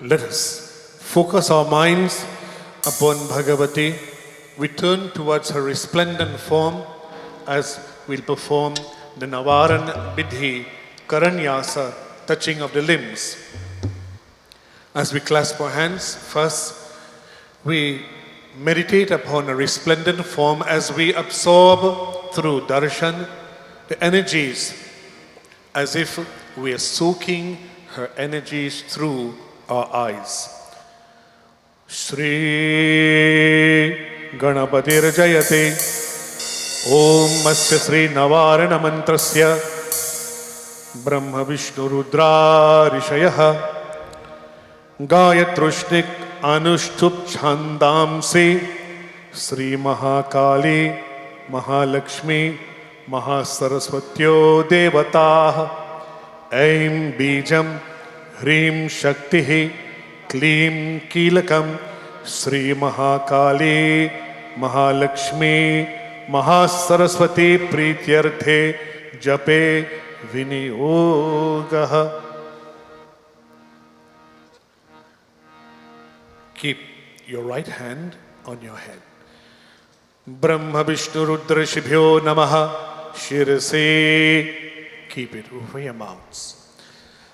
Let us focus our minds upon Bhagavati. We turn towards her resplendent form as we'll perform the Navaran Vidhi Karanyasa, touching of the limbs. As we clasp our hands, first we meditate upon a resplendent form as we absorb through darshan the energies, as if we are soaking her energies through our eyes. Shri Ganapatir Jayate Om Masya Sri Navarana Mantrasya Brahma Vishnu Rudra Rishayah Gayatrushnik Anushtup Chandamsi Sri Mahakali Mahalakshmi Mahasaraswatyo Devatah Aim Bijam Hrim Shakti Klim Kilakam Sri Mahakali Mahalakshmi Mahasaraswati Prityarthe Jape Viniyogah. Keep your right hand on your head. Brahma Vishnu Rudra Shibhyo Namaha Shirase. Keep it over your mouths.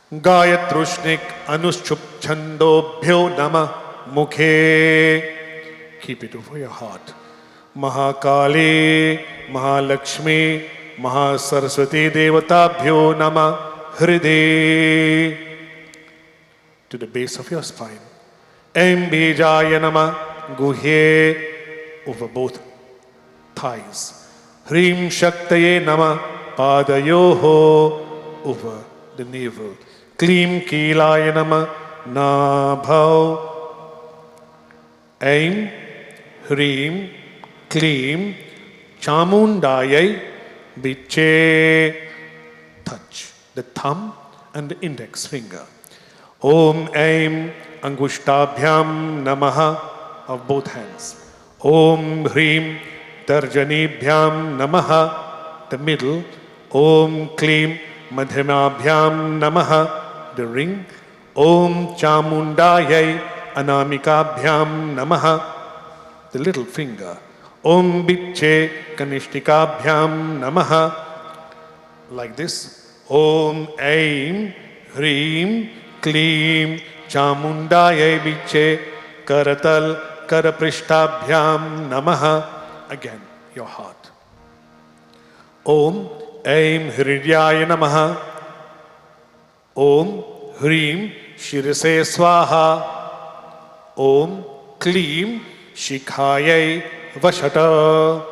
Gayatrushnik Anushchup Chandobhyo Nama Mukhe. Keep it over your heart. Mahakali Mahalakshmi Mahasaraswati Devatabhyo Nama Hride. To the base of your spine. Embijaya Nama Guhye. Over both thighs. Hrim Shaktaye Nama Padayoho. Over the navel. Klim Kilaya Nama Nabhav. Aim, Hrim, Klim, Chamundayai, Biche. Touch the thumb and the index finger. Om Aim Angushtabhyam Namaha of both hands. Om Hrim Tarjanibhyam Namaha, the middle. Om Klim Madhyamabhyam Namaha, the ring. Om Chamundayai Anamikabhyam Namaha, the little finger. Om Biche Kanishtikabhyam Namaha, like this. Om Aim Hrim Klim Chamundayai Biche Karatal Karaprishtabhyam Namaha. Again, your heart. Om Aim Hridyaya Namaha. Om Hrim Shirase Swaha. Om Klim Shikhayai Vashata.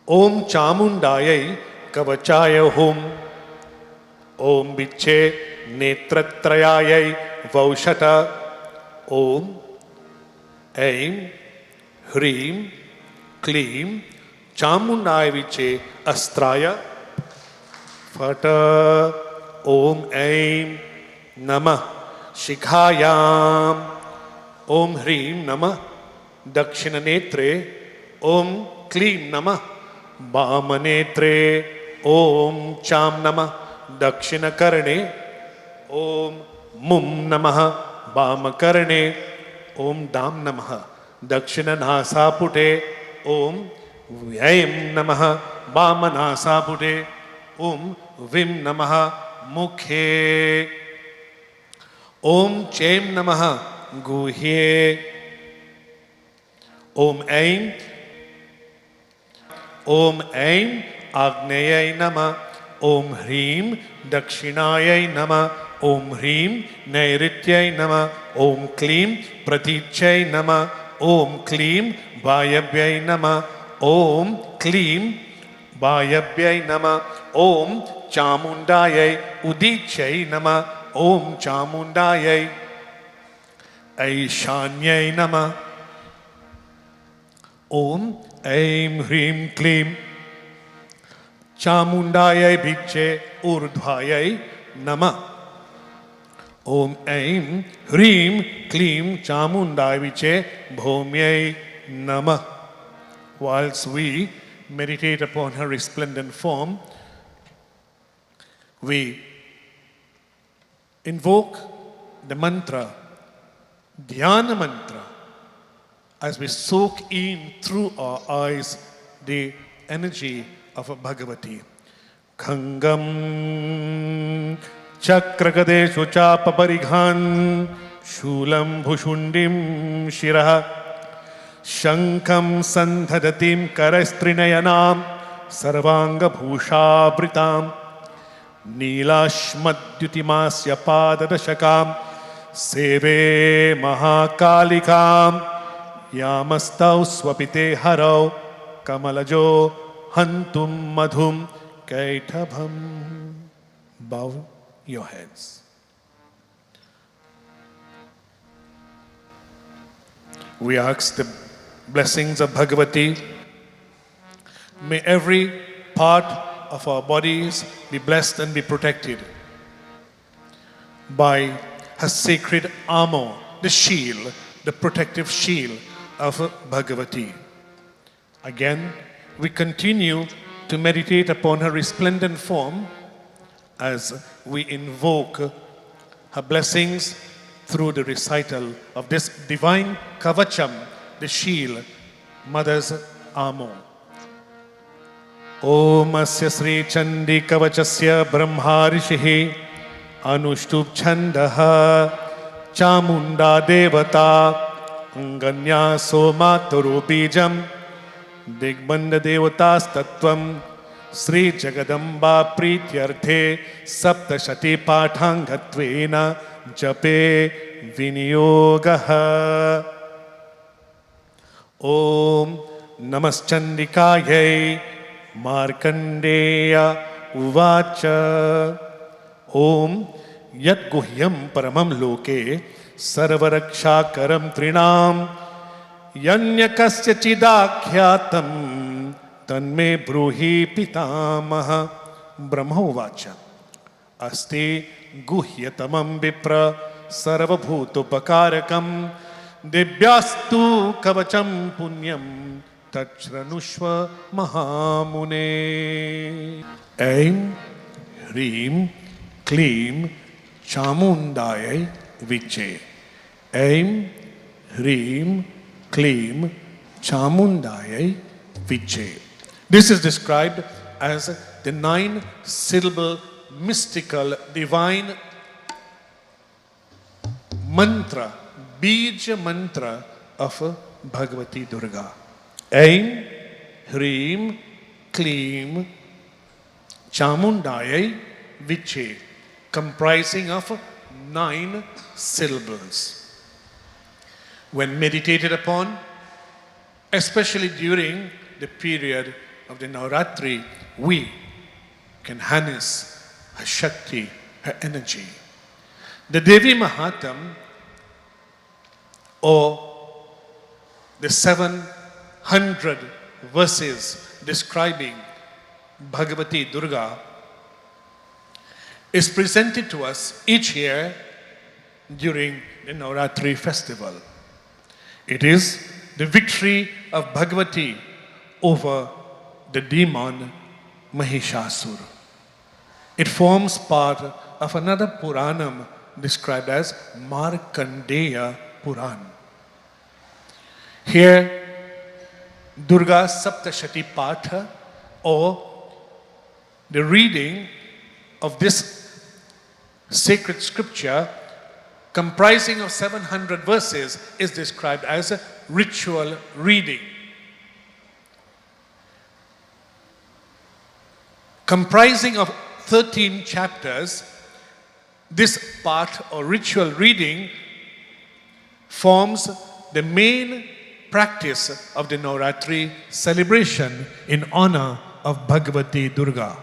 Om Chamundayai Kavachaya Hum. Om Biche Netratrayayai Vaushata. Om Aim Hrim Klim Chamundayai Viche Astraya Fata. Om Aim Namah Shikhayam. Om Hrim Namah Dakshina Netre. Om Klim Namah Bama Netre. Om Cham Namah Dakshina Karne. Om Mum Namah Bama Karne. Om Dam Namah Dakshina Nasa Pute. Om Vyayam Namah Bama Nasa Pute. Om Vim Namah Mukhe. Om Chem Namaha Guhye. Om Aim. Om Aim Agneyai Nama. Om Hrim Dakshinayai Nama. Om Hrim Nairityai Nama. Om Klim Pratichai Nama. Om Klim Vayabhyai Nama. Om Klim Vayabhyai Nama. Om Chamundayai Udichai Nama. Om Chamundayai Aishanyai Nama. Om Aim Hrim Klim Chamundayai Biche Urdhvayai Nama. Om Aim Hrim Klim Chamundayai Biche Bhomyai Nama. Whilst we meditate upon her resplendent form, we invoke the mantra, Dhyana mantra, as we soak in through our eyes the energy of Bhagavati. Khangam Chakrakadeshu Chapaparigham Shulam Bhushundim Shiraha Shankam Sandhadatim Karaistrinayanam Sarvanga Bhushabritam Nilashmadhyutimasya Padadashakam Seve Mahakalikam Yamastau Swapite Harau Kamalajo Hantum Madhum Kaitabham. Bow your heads. We ask the blessings of Bhagavati. May every part of our bodies be blessed and be protected by her sacred armor, the shield, the protective shield of Bhagavati. Again, we continue to meditate upon her resplendent form as we invoke her blessings through the recital of this divine kavacham, the shield, Mother's armor. Om asya Sri Chandi Kavachasya Brahma Rishihi Anushtup Chandaha Chamunda Devata Anganya Somaturu Bijam Digbanda Devatas Tattvam Sri Jagadamba Prityarthe Saptashati Pathangatvena Jape Vinyogaha. Om Namaschandikayai Markandeya Uvacha. Om Yat Guhyam Paramam Loke Sarvaraksha Trinam Yanyakasya Chidakhyatam Tanme Bruhi Pitamaha. Brahma Uvacha Asti Guhyatamam Vipra Sarvabhutupakarakam Dibhyastu Kavacham Punyam Tachranushva Mahamune. Aim Hrim Klim Chamundayai Viche. Aim Hrim Klim Chamundayai Viche. This is described as the 9-syllable mystical divine mantra, bija mantra of Bhagavati Durga. Aim Hrim Klim Chamundayai Viche, comprising of 9 syllables. When meditated upon, especially during the period of the Navratri, we can harness her Shakti, her energy. The Devi Mahatam, or the 700 verses describing Bhagavati Durga, is presented to us each year during the Navratri festival. It is the victory of Bhagavati over the demon Mahishasur. It forms part of another Puranam described as Markandeya Puran. Here, Durga Saptashati Patha, or the reading of this sacred scripture comprising of 700 verses, is described as a ritual reading. Comprising of 13 chapters, this part or ritual reading forms the main practice of the Navratri celebration in honor of Bhagavati Durga.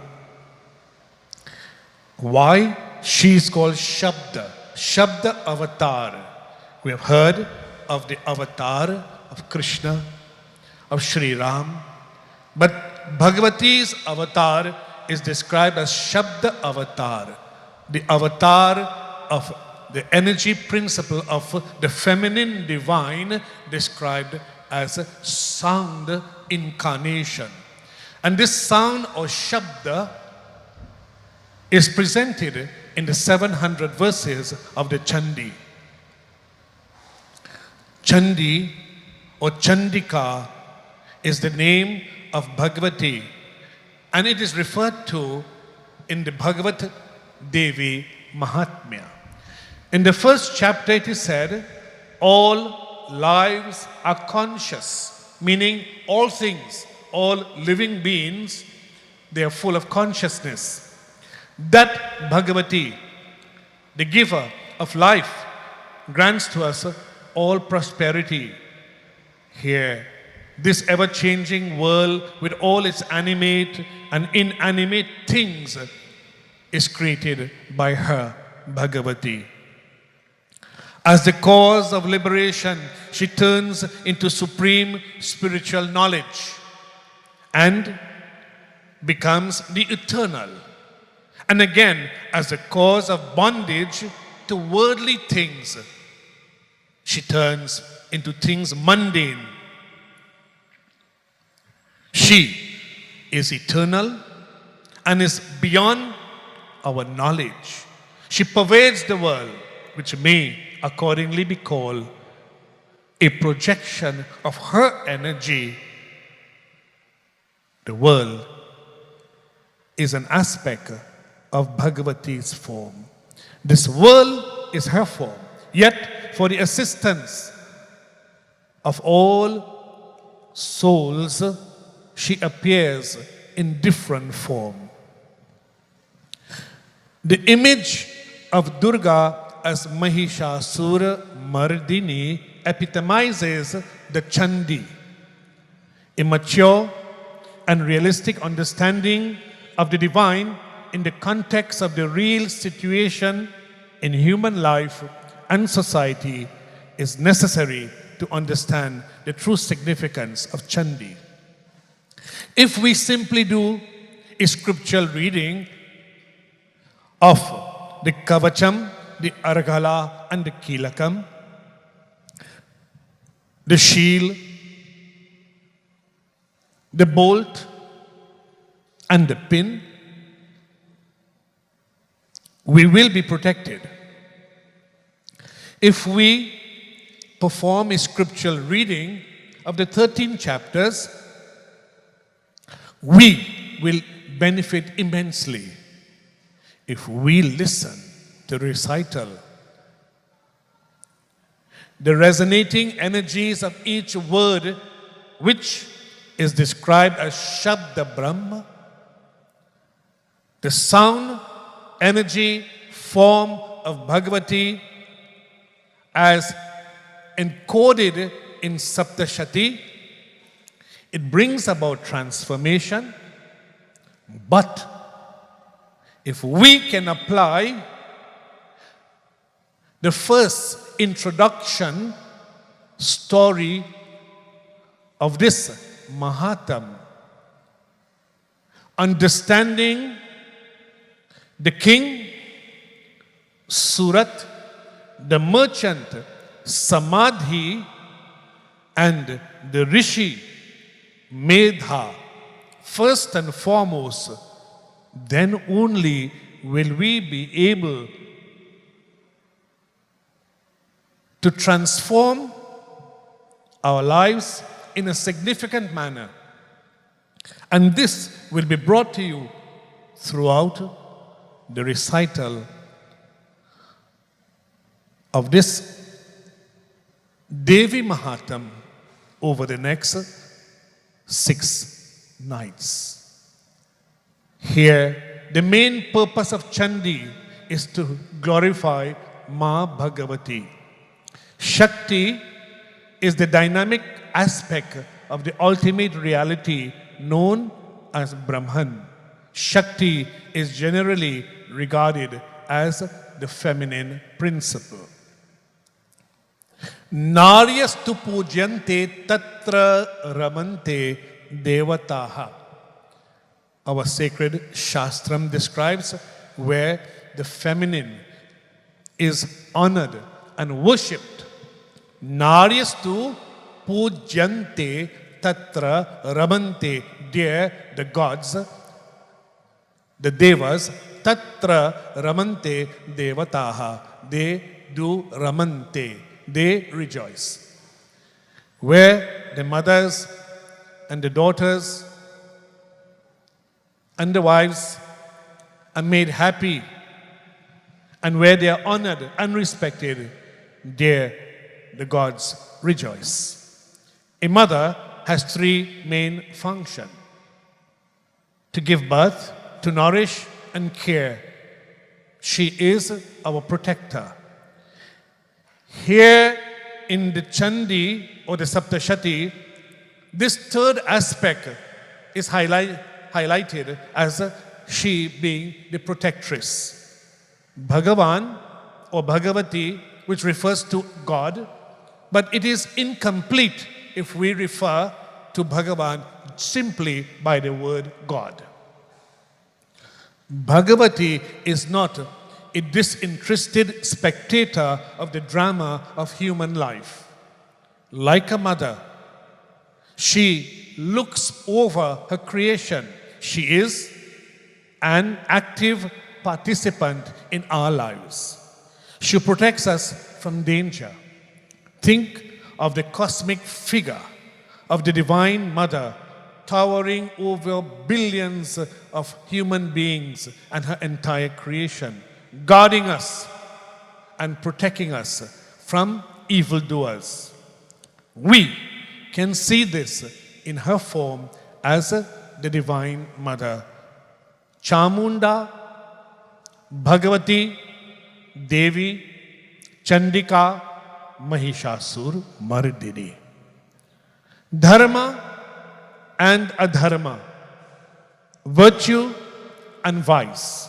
Why? She is called Shabda, Shabda Avatar. We have heard of the avatar of Krishna, of Sri Ram, but Bhagavati's avatar is described as Shabda Avatar, the avatar of the energy principle of the feminine divine, described as a sound incarnation. And this sound or Shabda is presented in the 700 verses of the Chandi. Chandi or Chandika is the name of Bhagavati, and it is referred to in the Bhagavat Devi Mahatmya. In the first chapter it is said, all lives are conscious, meaning all things, all living beings, they are full of consciousness. That Bhagavati, the giver of life, grants to us all prosperity. Here, this ever-changing world with all its animate and inanimate things is created by her, Bhagavati. As the cause of liberation, she turns into supreme spiritual knowledge and becomes the eternal. And again, as the cause of bondage to worldly things, she turns into things mundane. She is eternal and is beyond our knowledge. She pervades the world, which may accordingly be called a projection of her energy. The world is an aspect of Bhagavati's form. This world is her form. Yet, for the assistance of all souls, she appears in different form. The image of Durga as Mahishasura Mardini epitomizes the Chandi, a mature and realistic understanding of the divine in the context of the real situation in human life and society is necessary to understand the true significance of Chandi. If we simply do a scriptural reading of the Kavacham, the Argala and the Kilakam, the shield, the bolt and the pin, we will be protected. If we perform a scriptural reading of the 13 chapters, we will benefit immensely if we listen to recital. The resonating energies of each word, which is described as Shabda Brahma, the sound, energy, form of Bhagavati as encoded in Saptashati, it brings about transformation. But if we can apply the first introduction story of this Mahatam, understanding the king, Surat, the merchant, Samadhi, and the Rishi, Medha, first and foremost, then only will we be able to transform our lives in a significant manner. And this will be brought to you throughout the recital of this Devi Mahatam over the next 6 nights. Here, the main purpose of Chandi is to glorify Ma Bhagavati. Shakti is the dynamic aspect of the ultimate reality known as Brahman. Shakti is generally regarded as the feminine principle. Naryastu pujyante tatra ramante devataha. Our sacred Shastram describes where the feminine is honored and worshipped. Naryastu pujyante tatra ramante. There the gods, the devas, tatra ramante devataha. They do ramante. They rejoice. Where the mothers and the daughters and the wives are made happy, and where they are honored and respected, there the gods rejoice. A mother has three main functions: to give birth, to nourish, and care. She is our protector. Here in the Chandi or the Saptashati, this third aspect is highlighted as she being the protectress. Bhagavan or Bhagavati, which refers to God, but it is incomplete if we refer to Bhagavan simply by the word God. Bhagavati is not a disinterested spectator of the drama of human life. Like a mother, she looks over her creation. She is an active participant in our lives. She protects us from danger. Think of the cosmic figure of the Divine Mother towering over billions of human beings and her entire creation, guarding us and protecting us from evildoers. We can see this in her form as the Divine Mother. Chamunda, Bhagavati, Devi, Chandika, Mahishasur, Mardini. Dharma and adharma, virtue and vice,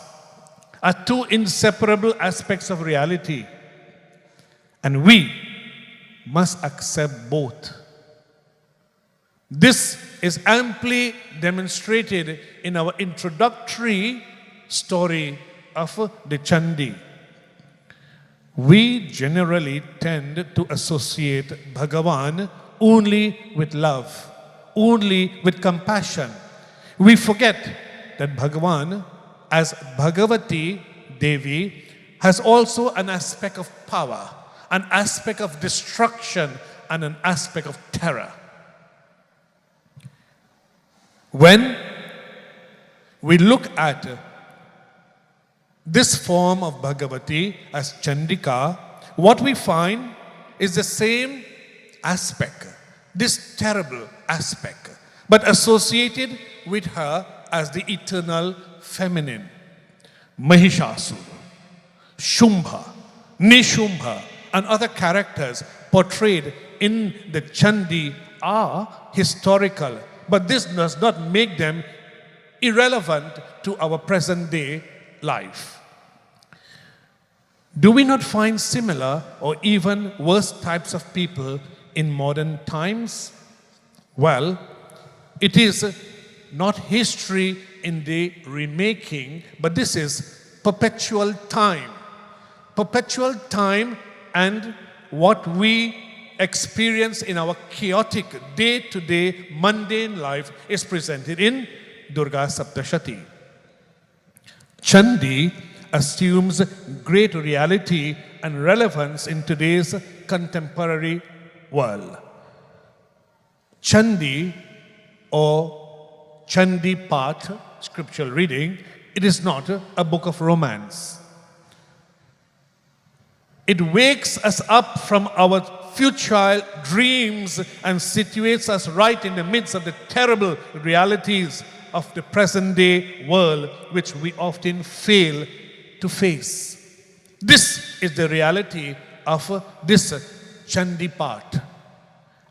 are two inseparable aspects of reality, and we must accept both. This is amply demonstrated in our introductory story of the Chandi. We generally tend to associate Bhagavan only with love, only with compassion. We forget that Bhagavan, as Bhagavati Devi, has also an aspect of power, an aspect of destruction, and an aspect of terror. When we look at this form of Bhagavati as Chandika, what we find is the same aspect, this terrible aspect, but associated with her as the eternal feminine. Mahishasura, Shumbha, Nishumbha, and other characters portrayed in the Chandi are historical, but this does not make them irrelevant to our present day life. Do we not find similar or even worse types of people in modern times? Well, it is not history in the remaking, but this is perpetual time. Perpetual time, and what we experience in our chaotic day-to-day mundane life is presented in Durga Saptashati. Chandi assumes great reality and relevance in today's contemporary world. Chandi or Chandi Path, scriptural reading, it is not a book of romance. It wakes us up from our futile dreams and situates us right in the midst of the terrible realities of the present day world, which we often fail to face. This is the reality of this Chandi Path.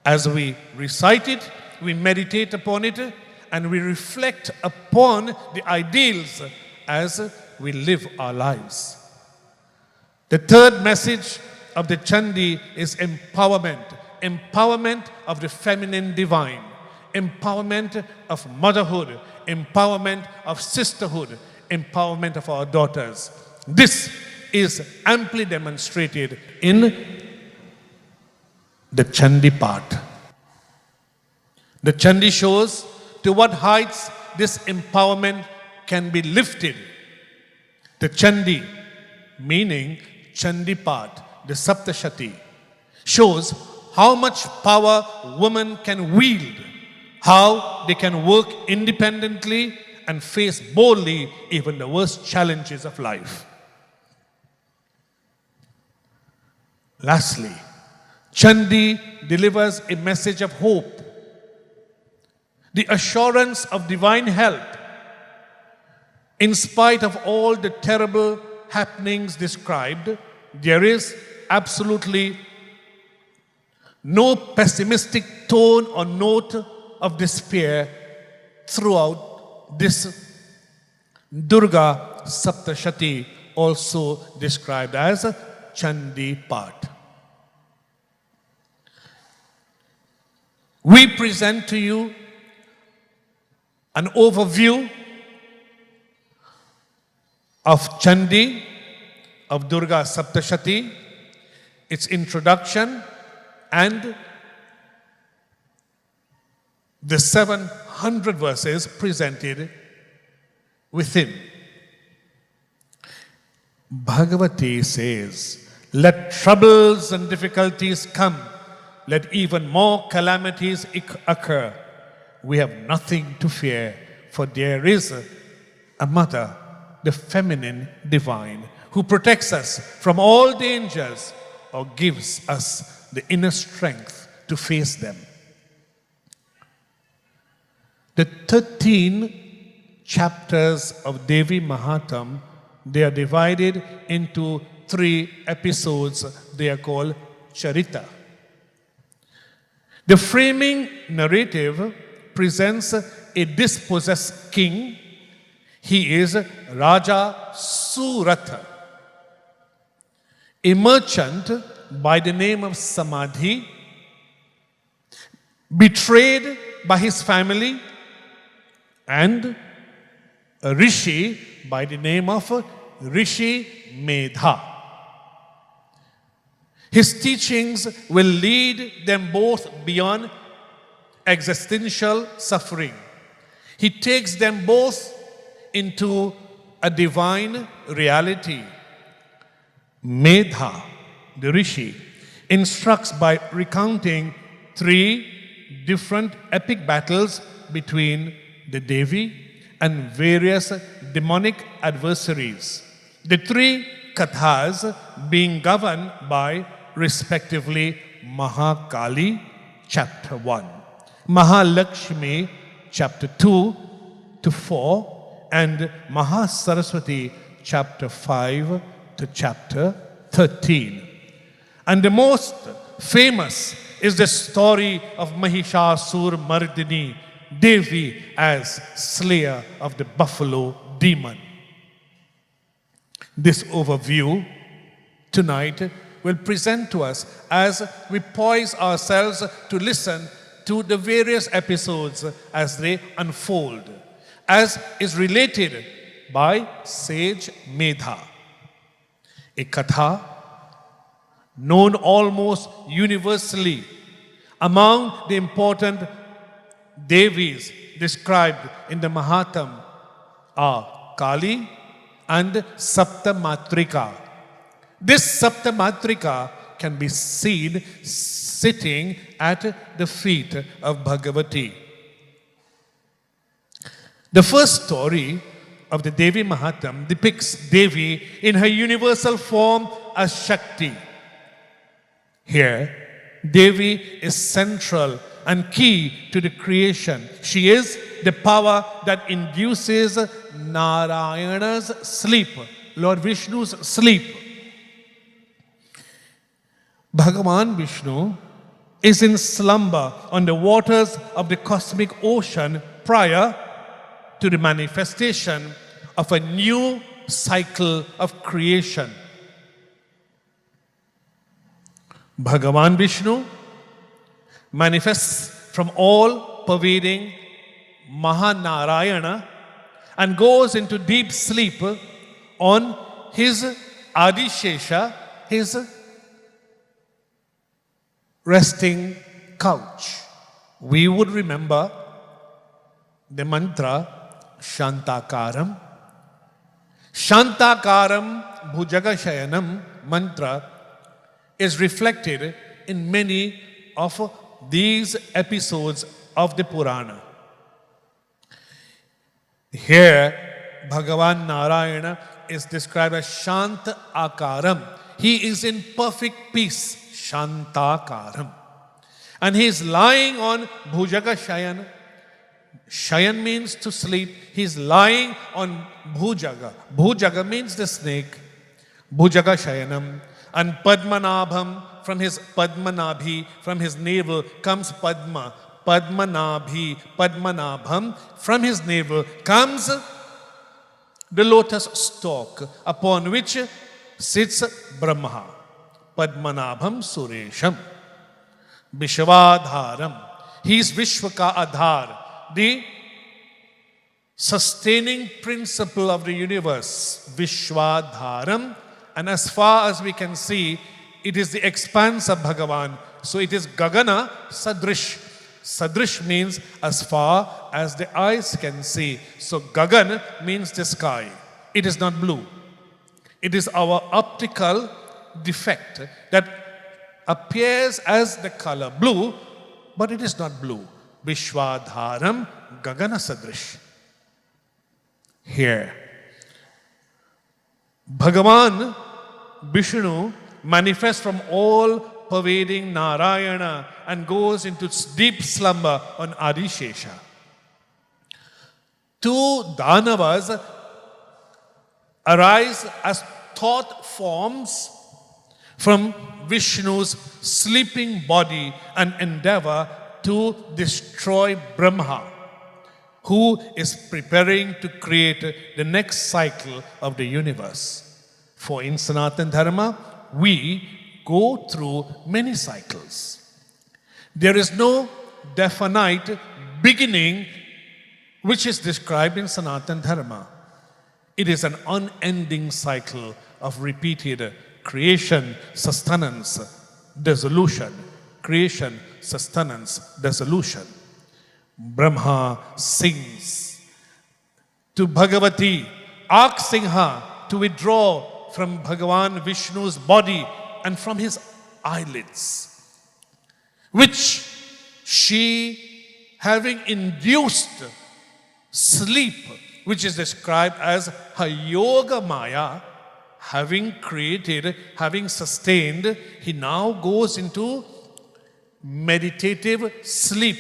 As we recite it, we meditate upon it, and we reflect upon the ideals as we live our lives. The third message of the Chandi is empowerment. Empowerment of the feminine divine. Empowerment of motherhood. Empowerment of sisterhood. Empowerment of our daughters. This is amply demonstrated in the Chandi Path. The Chandi shows to what heights this empowerment can be lifted. The Chandi, meaning Chandipat, the Saptashati, shows how much power women can wield, how they can work independently and face boldly even the worst challenges of life. Lastly, Chandi delivers a message of hope, the assurance of divine help. In spite of all the terrible happenings described, there is absolutely no pessimistic tone or note of despair throughout this Durga Saptashati, also described as Chandi Pat. We present to you an overview of Chandi, of Durga Saptashati, its introduction, and the 700 verses presented within. Bhagavati says, "Let troubles and difficulties come, let even more calamities occur. We have nothing to fear, for there is a mother, the feminine divine, who protects us from all dangers or gives us the inner strength to face them." The 13 chapters of Devi Mahatm, they are divided into 3 episodes. They are called Charita. The framing narrative presents a dispossessed king. He is Raja Suratha, a merchant by the name of Samadhi, betrayed by his family, and a rishi by the name of Rishi Medha. His teachings will lead them both beyond existential suffering. He takes them both into a divine reality. Medha, the rishi, instructs by recounting 3 different epic battles between the Devi and various demonic adversaries. The 3 kathas being governed by respectively Mahakali, chapter 1, Mahalakshmi, chapter 2 to 4, and Mahasaraswati, chapter 5 to chapter 13. And the most famous is the story of Mahishasur Mardini, Devi as slayer of the buffalo demon. This overview tonight will present to us as we poise ourselves to listen to the various episodes as they unfold, as is related by sage Medha. A katha known almost universally among the important Devis described in the Mahatm are Kali and Saptamatrika. This Saptamatrika can be seen sitting at the feet of Bhagavati. The first story of the Devi Mahatm depicts Devi in her universal form as Shakti. Here, Devi is central and key to the creation. She is the power that induces Narayana's sleep, Lord Vishnu's sleep. Bhagavan Vishnu is in slumber on the waters of the cosmic ocean prior to the manifestation of a new cycle of creation. Bhagavan Vishnu manifests from all-pervading Mahanarayana and goes into deep sleep on his Adishesha, his resting couch. We would remember the mantra Shantakaram. Shantakaram Bhujagashayanam mantra is reflected in many of these episodes of the Purana. Here, Bhagavan Narayana is described as Shanta Akaram. He is in perfect peace, Shantakaram. And he is lying on Bhujaga Shayan. Shayan means to sleep. He is lying on Bhujaga. Bhujaga means the snake. Bhujaga Shayanam. And Padmanabham, from his Padmanabhi, from his navel comes Padma. Padmanabhi, Padmanabham, from his navel comes the lotus stalk upon which sits Brahma. Padmanabham Suresham. Vishwadharam. He is Vishwaka Adhar, the sustaining principle of the universe. Vishwadharam. And as far as we can see, it is the expanse of Bhagavan. So it is Gagana Sadrish. Sadrish means as far as the eyes can see. So Gagan means the sky. It is not blue. It is our optical defect that appears as the color blue, but it is not blue. Vishwadharam Gagana Sadrish. Here, Bhagavan Vishnu manifests from all pervading Narayana and goes into deep slumber on Adishesha. Two Danavas arise as thought forms from Vishnu's sleeping body and endeavor to destroy Brahma, who is preparing to create the next cycle of the universe. For in Sanatana Dharma, we go through many cycles. There is no definite beginning which is described in Sanatana Dharma. It is an unending cycle of repeated creation, sustenance, dissolution. Creation, sustenance, dissolution. Brahma sings to Bhagavati, asking her to withdraw from Bhagavan Vishnu's body and from his eyelids, which she, having induced sleep, which is described as her yoga maya, having created, having sustained, he now goes into meditative sleep.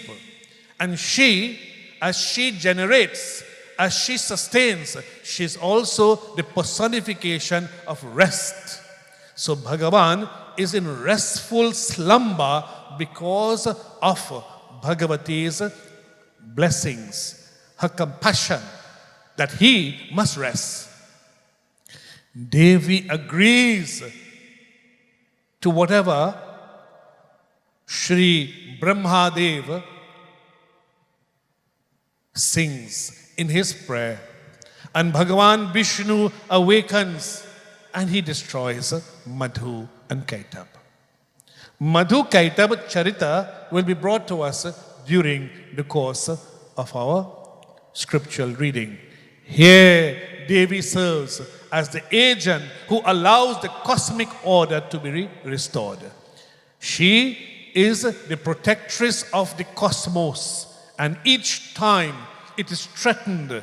And she, as she generates, as she sustains, she is also the personification of rest. So Bhagavan is in restful slumber because of Bhagavati's blessings, her compassion that he must rest. Devi agrees to whatever Shri Brahmadev sings in his prayer. And Bhagavan Vishnu awakens and he destroys Madhu and Kaitab. Madhu Kaitab Charita will be brought to us during the course of our scriptural reading. Here, Devi serves as the agent who allows the cosmic order to be restored. She is the protectress of the cosmos, and each time it is threatened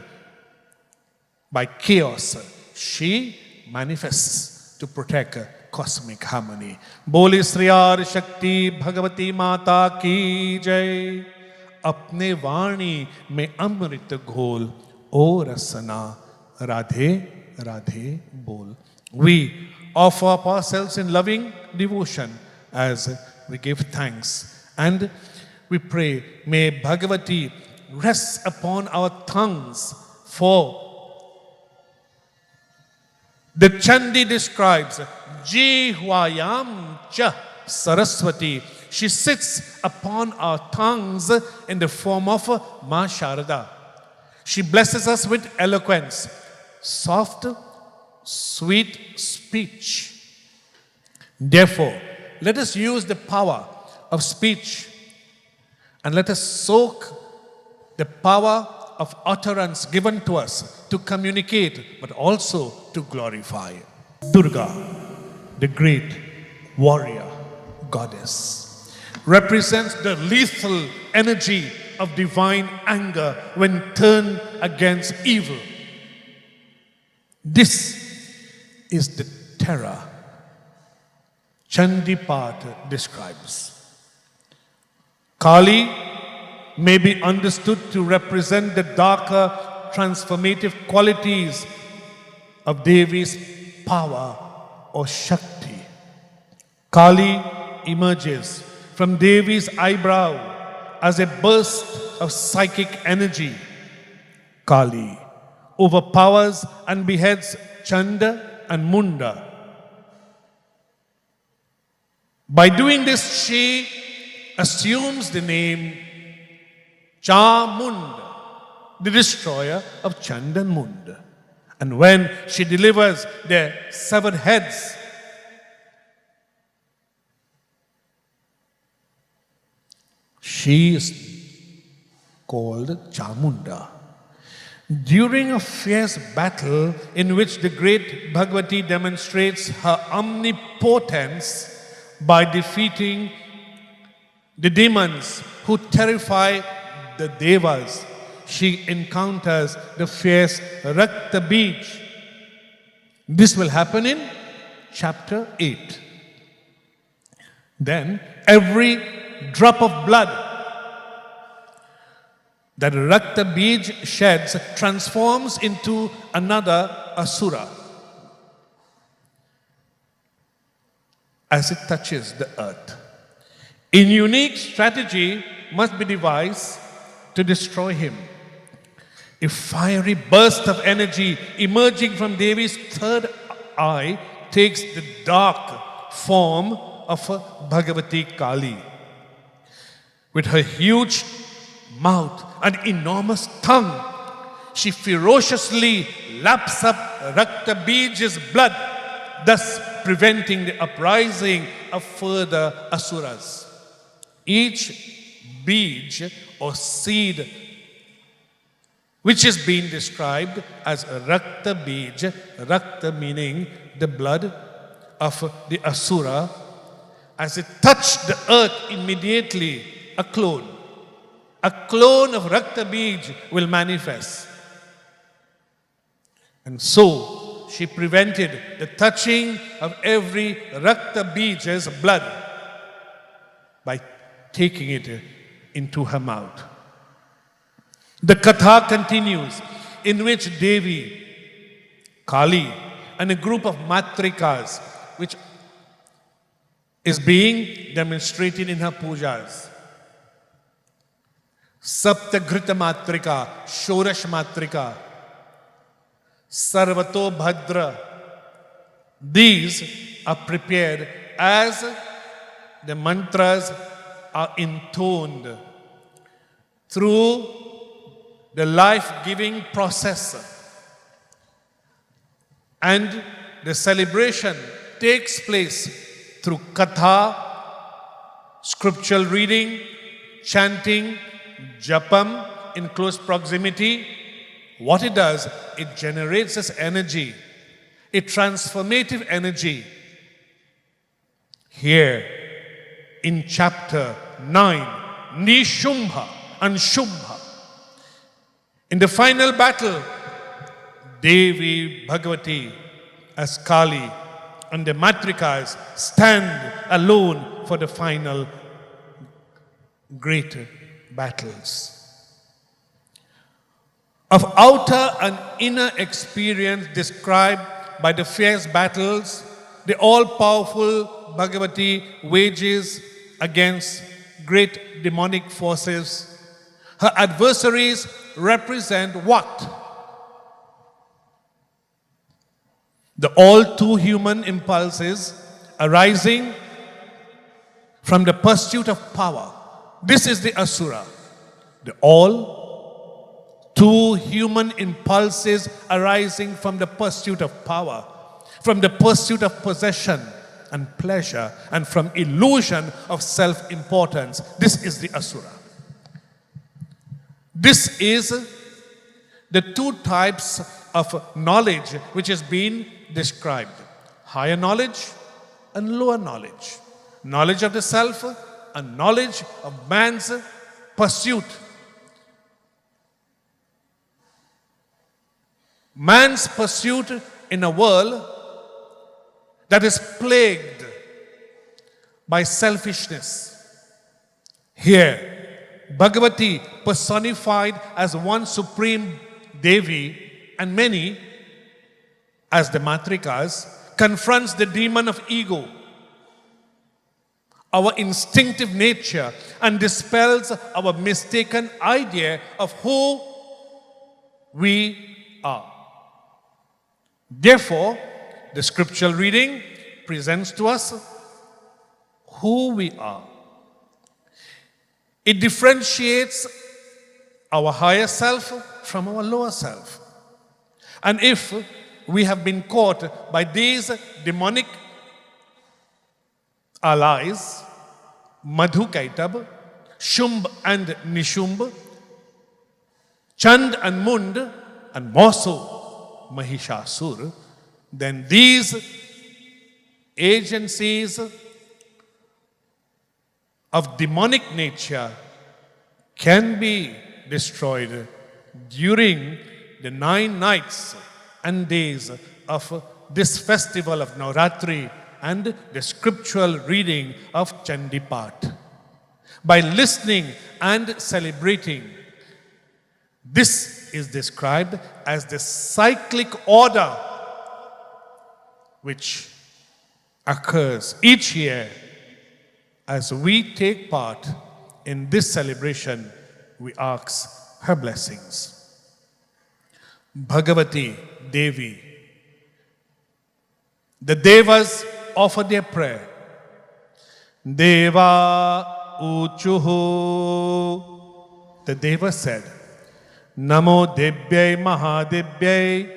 by chaos, she manifests to protect cosmic harmony. Boli Sriyar Shakti Bhagavati Mata ki jai. Apne Vani mein amrit ghol, O Rasana Radhe Radhe Bol. We offer up ourselves in loving devotion as we give thanks, and we pray, may Bhagavati rest upon our tongues. For the Chandi describes Jihvayam cha Saraswati. She sits upon our tongues in the form of Ma Sharada. She blesses us with eloquence, soft, sweet speech. Therefore, let us use the power of speech and let us soak the power of utterance given to us to communicate, but also to glorify. Durga, the great warrior goddess, represents the lethal energy of divine anger when turned against evil. This is the terror Chandipat describes. Kali may be understood to represent the darker transformative qualities of Devi's power or Shakti. Kali emerges from Devi's eyebrow as a burst of psychic energy. Kali overpowers and beheads Chanda and Munda. By doing this, she assumes the name Chamunda, the destroyer of Chanda and Munda. And when she delivers their severed heads, she is called Chamunda. During a fierce battle in which the great Bhagavati demonstrates her omnipotence by defeating the demons who terrify the Devas, she encounters the fierce Rakta Bij. This will happen in chapter 8. Then every drop of blood that Rakta Bij sheds transforms into another Asura as it touches the earth. A unique strategy must be devised to destroy him. A fiery burst of energy emerging from Devi's third eye takes the dark form of Bhagavati Kali. With her huge mouth and enormous tongue, she ferociously laps up Rakta Bij's blood, thus preventing the uprising of further Asuras. Each Bij or seed which is being described as Rakta Bij, Rakta meaning the blood of the Asura, as it touched the earth immediately, a clone of Rakta Bij will manifest. And so she prevented the touching of every Rakta Bij's blood by taking it into her mouth. The Katha continues, in which Devi, Kali, and a group of Matrikas, which is being demonstrated in her pujas. Saptagrita Matrika, Shorash Matrika, Sarvato Bhadra. These are prepared as the mantras are intoned through the life-giving process. And the celebration takes place through katha, scriptural reading, chanting, japam in close proximity. What it does, it generates this energy, a transformative energy. Here in chapter 9, Nishumbha and Shumbha. In the final battle, Devi Bhagavati as Kali and the Matrikas stand alone for the final great battles. Of outer and inner experience described by the fierce battles, the all-powerful Bhagavati wages against great demonic forces. Her adversaries represent what? The all too human impulses arising from the pursuit of power. This is the Asura. The all too human impulses arising from the pursuit of power, from the pursuit of possession and pleasure, and from illusion of self-importance. This is the Asura. This is the two types of knowledge which has been described: higher knowledge and lower knowledge. Knowledge of the self and knowledge of man's pursuit. Man's pursuit in a world that is plagued by selfishness. Here, Bhagavati, personified as one supreme Devi and many as the Matrikas, confronts the demon of ego, our instinctive nature, and dispels our mistaken idea of who we are. Therefore, the scriptural reading presents to us who we are. It differentiates our higher self from our lower self. And if we have been caught by these demonic allies, Madhu Kaitab, Shumb and Nishumb, Chand and Mund, and Moso, Mahishasur, then these agencies of demonic nature can be destroyed during the 9 nights and days of this festival of Navratri and the scriptural reading of Chandipat. By listening and celebrating, this is described as the cyclic order which occurs each year. As we take part in this celebration, we ask her blessings. Bhagavati Devi. The Devas offer their prayer. Deva Uchuhu. The Devas said, Namo Devyai Mahadevyai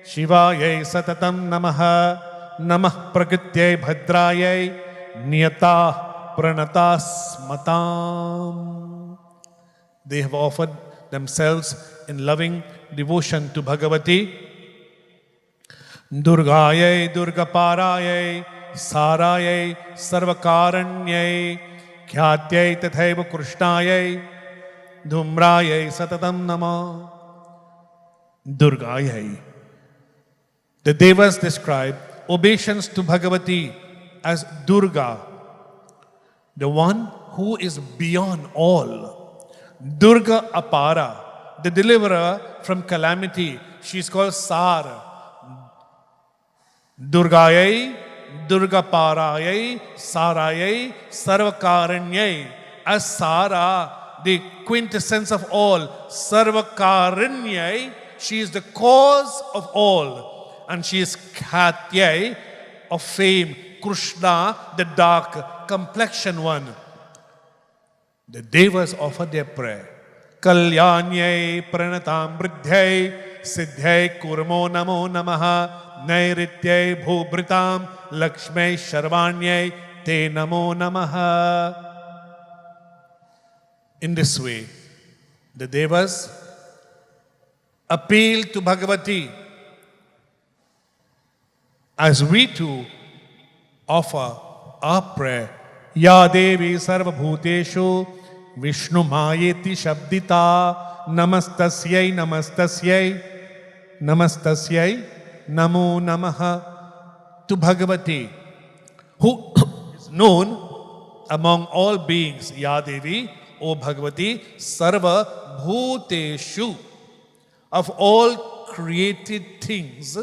Shivayai Satatam Namaha Namah Prakityai Bhadrayai Niyata Pranatas Matam. They have offered themselves in loving devotion to Bhagavati. Durgayai Durgaparayai Sarayai Sarvakaranyai Khyaatyai Tathaiva Krishnayai Dhumrayai Satatam Nama. Durgayai. The Devas describe obeisance to Bhagavati as Durga, the one who is beyond all. Durga Apara, the deliverer from calamity. She is called Sara. Durgayai, Durgaparayai, Sarayai, Sarvakaranyai. As Sara, the quintessence of all, Sarvakaranyai, she is the cause of all. And she is Khyaatyai of fame, Krishna, the dark complexion one. The Devas offer their prayer. Kalyanyai pranatam bridhyai siddhyai kurmo namo namaha nairityai bhubritam lakshmai sharvanyai te namo namaha. In this way, the Devas appeal to Bhagavati as we too offer our prayer. Ya Devi Sarva Bhuteshu Vishnu Mayeti Shabdita Namastasyai Namastasyai Namastasyai Namo Namaha. To Bhagavati, who is known among all beings. Ya Devi, O Bhagavati, Sarva Bhuteshu, of all created things.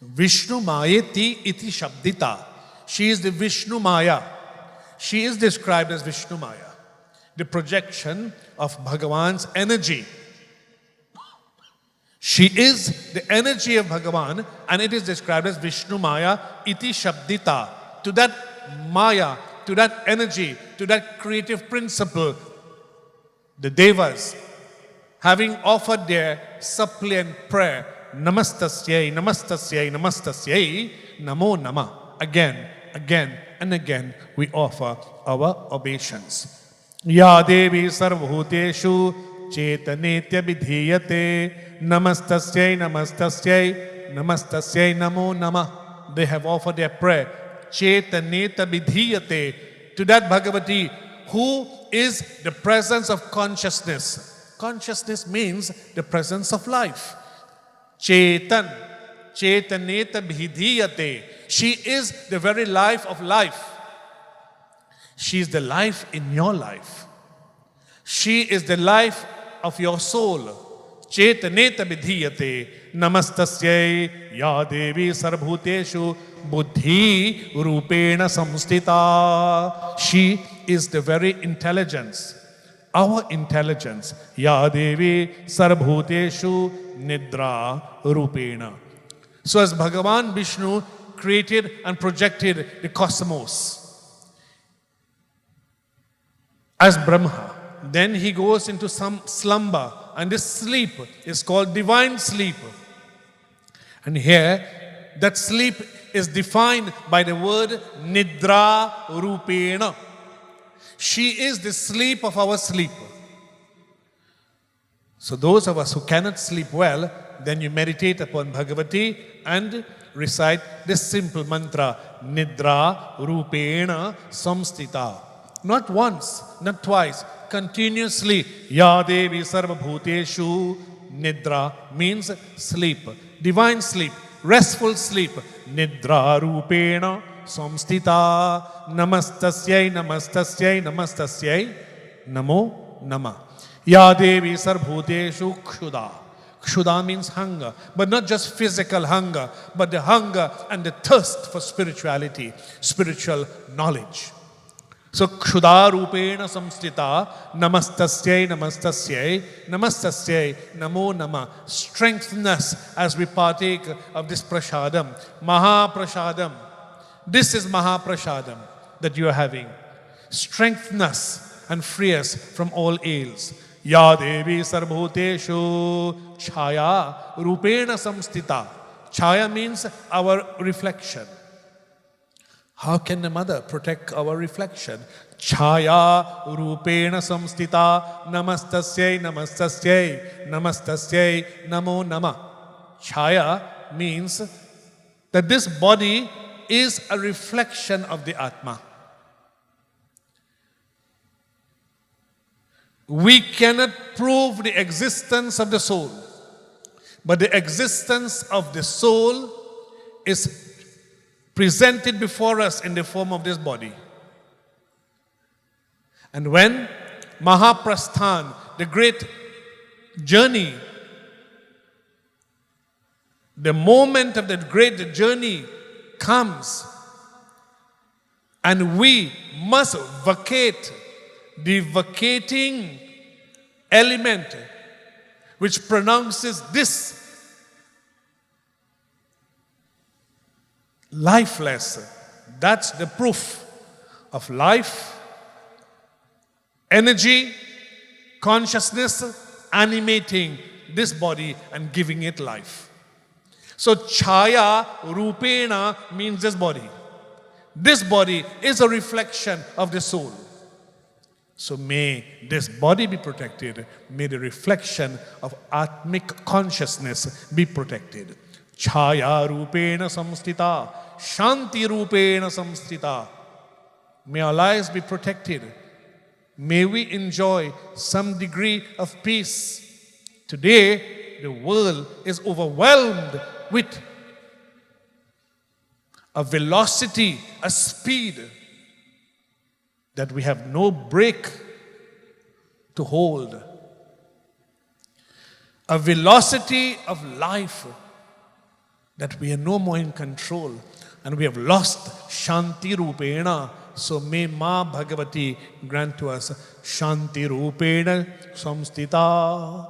Vishnu Mayeti iti Shabdita. She is the Vishnu Maya. She is described as Vishnu Maya, the projection of Bhagavan's energy. She is the energy of Bhagavan, and it is described as Vishnu Maya iti Shabdita. To that Maya, to that energy, to that creative principle, the Devas, having offered their suppliant prayer, Namastasyai, Namastasyai, Namastasyai, Namo Nama. Again, and again, we offer our obeisance. Ya Devi Sarvabhuteshu चेतनेत्य विधीयते नमस्तस्यै नमस्तस्यै नमस्तस्यै namo namah. They have offered their prayer. Chetaneta vidhiyate, to that Bhagavati who is the presence of consciousness. Consciousness means the presence of life. Chetan, chetaneta vidhiyate. She is the very life of life. She is the life in your life. She is the life of your soul. Chetaneta vidhiyate namastasyai ya devi sarvbhuteshu buddhi rupena samstita. She is the very intelligence, our intelligence. Ya devi sarvbhuteshu nidra rupena. So as Bhagavan Vishnu created and projected the cosmos as Brahma, then he goes into some slumber, and this sleep is called divine sleep. And here, that sleep is defined by the word Nidra Rupena. She is the sleep of our sleep. So those of us who cannot sleep well, then you meditate upon Bhagavati and recite this simple mantra, Nidra Rupena Samstita. Not once, not twice, continuously. Ya Devi Sarva Bhuteshu. Nidra means sleep, divine sleep, restful sleep. Nidra Rupena Samstita. Namastasyai Namastasyai Namastasyai Namo Nama. Ya Devi Sarva Bhuteshu Kshuda. Kshuda means hunger, but not just physical hunger, but the hunger and the thirst for spirituality, spiritual knowledge. So Kshuda Rupena Samstita Namastasyai Namastasyai Namastasyai Namo Nama. Strengthen us as we partake of this prasadam, Mahaprasadam. This is Mahaprasadam that you are having. Strengthen us and free us from all ills. Ya Devi Sarvbhuteshu Chaya Rupena Samstita. Chaya means our reflection. How can the mother protect our reflection? Chaya Rupena Samstita Namastasyai Namastasyai Namastasyai Namo Nama. Chaya means that this body is a reflection of the Atma. We cannot prove the existence of the soul, but the existence of the soul is presented before us in the form of this body. And when Mahaprasthan, the great journey, the moment of that great journey comes, and we must vacate the vacating element which pronounces this lifeless. That's the proof of life, energy, consciousness animating this body and giving it life. So Chaya Rupena means this body. This body is a reflection of the soul. So may this body be protected. May the reflection of Atmic consciousness be protected. Chaya Rupena Samstita, Shanti Rupena Samstita. May our lives be protected. May we enjoy some degree of peace. Today, the world is overwhelmed with a velocity, a speed that we have no brake to hold. A velocity of life that we are no more in control, and we have lost Shanti Rupena. So may Ma Bhagavati grant to us Shanti Rupena Samstita.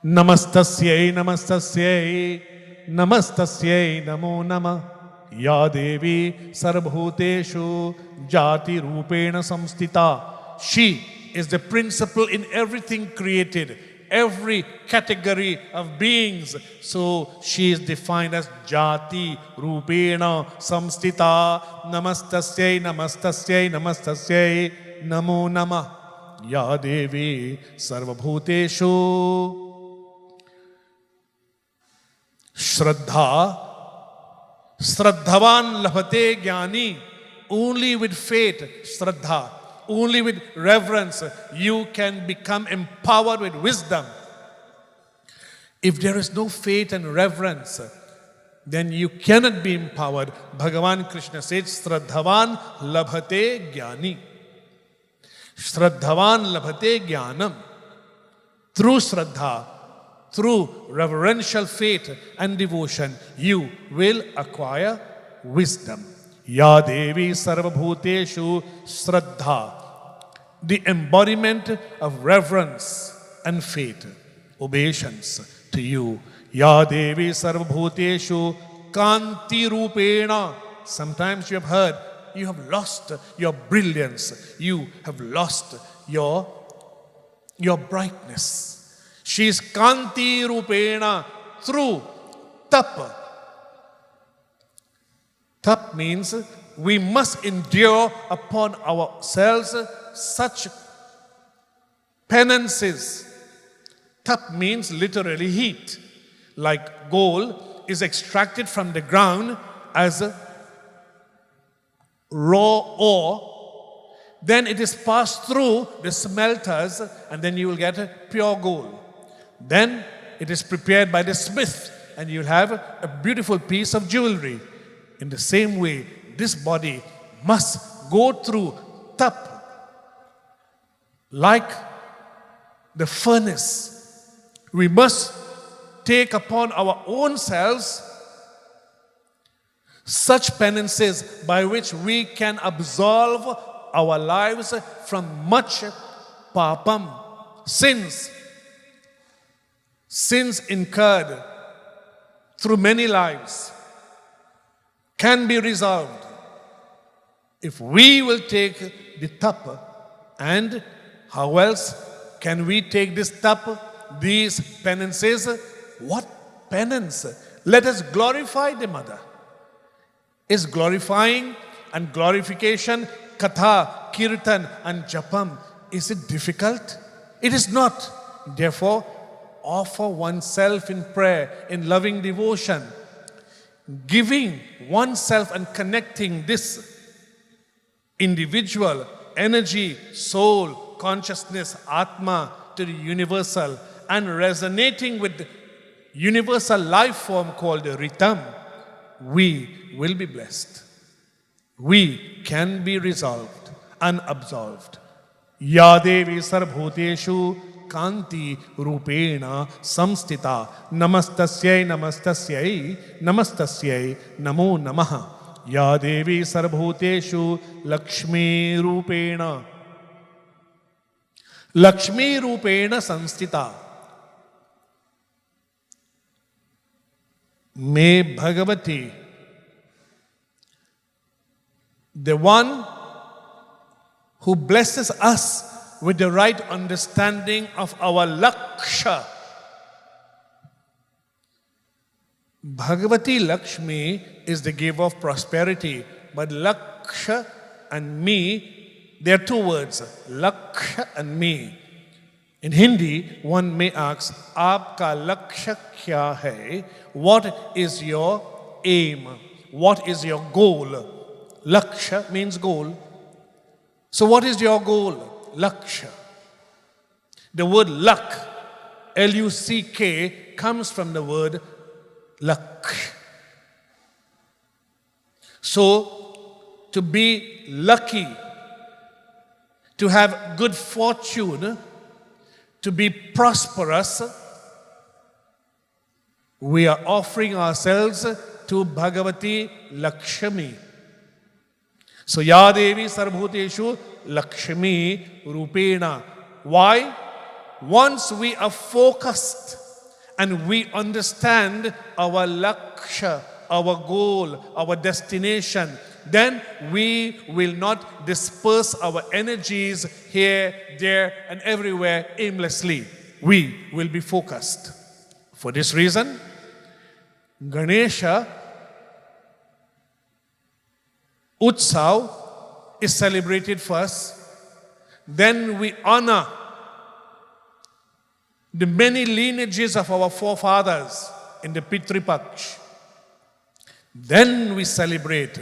Namastasyai Namastasyai Namastasyai Namo Nama. Ya Devi Sarvbhuteshu Jati Rupena Samstita. She is the principle in everything created, every category of beings. So she is defined as Jati Rupena Samstita. Namastasyai Namastasyai Namastasyai Namo Nama. Ya Devi Sarvabhuteshu. Shraddha. Shraddhavan labhate jnani. Only with faith, Shraddha, only with reverence, you can become empowered with wisdom. If there is no faith and reverence, then you cannot be empowered. Bhagavan Krishna says, Shraddhavan labhate jnani. Shraddhavan labhate jnanam. Through Shraddha, through reverential faith and devotion, you will acquire wisdom. Ya Devi Sarvabhuteshu Shraddha. The embodiment of reverence and faith, obeisance to you. Ya Devi Sarvabhuteshu Kanti Rupena. Sometimes you have heard, you have lost your brilliance. You have lost your brightness. She is Kanti Rupena through tapa. Tap means we must endure upon ourselves such penances. Tap means literally heat. Like gold is extracted from the ground as a raw ore, then it is passed through the smelters and then you will get a pure gold. Then it is prepared by the smith and you'll have a beautiful piece of jewelry. In the same way, this body must go through tap like the furnace. We must take upon our own selves such penances by which we can absolve our lives from much papam, sins incurred through many lives can be resolved if we will take the tapa. And how else can we take this tapa, these penances? What penance? Let us glorify the mother. Is glorifying and glorification, katha, kirtan and japam, is it difficult? It is not. Therefore, offer oneself in prayer, in loving devotion, giving oneself and connecting this individual energy, soul, consciousness, atma to the universal and resonating with the universal life form called Ritam, we will be blessed. We can be resolved and absolved. Ya Devi Sarvabhuteshu Kanti Rupena Samstita. Namastasyai Namastasyai Namastasyai Namo Namaha. Ya Devi Sarvabhuteshu Lakshmi Rupena. Lakshmi Rupena Samstita. May Bhagavati, the one who blesses us with the right understanding of our Laksha. Bhagavati Lakshmi is the giver of prosperity, but Laksha and me, there are two words, Laksha and me. In Hindi, one may ask, Aapka Laksha kya hai? What is your aim? What is your goal? Laksha means goal. So what is your goal? Laksha. The word luck, L-U-C-K, comes from the word luck. So, to be lucky, to have good fortune, to be prosperous, we are offering ourselves to Bhagavati Lakshmi. So, Ya Devi Sarvabhuteshu Lakshmi Rupena. Why? Once we are focused and we understand our Laksha, our goal, our destination, then we will not disperse our energies here, there, and everywhere aimlessly. We will be focused. For this reason, Ganesha Utsav is celebrated first. then we honor the many lineages of our forefathers in the Pitri Paksh. Then we celebrate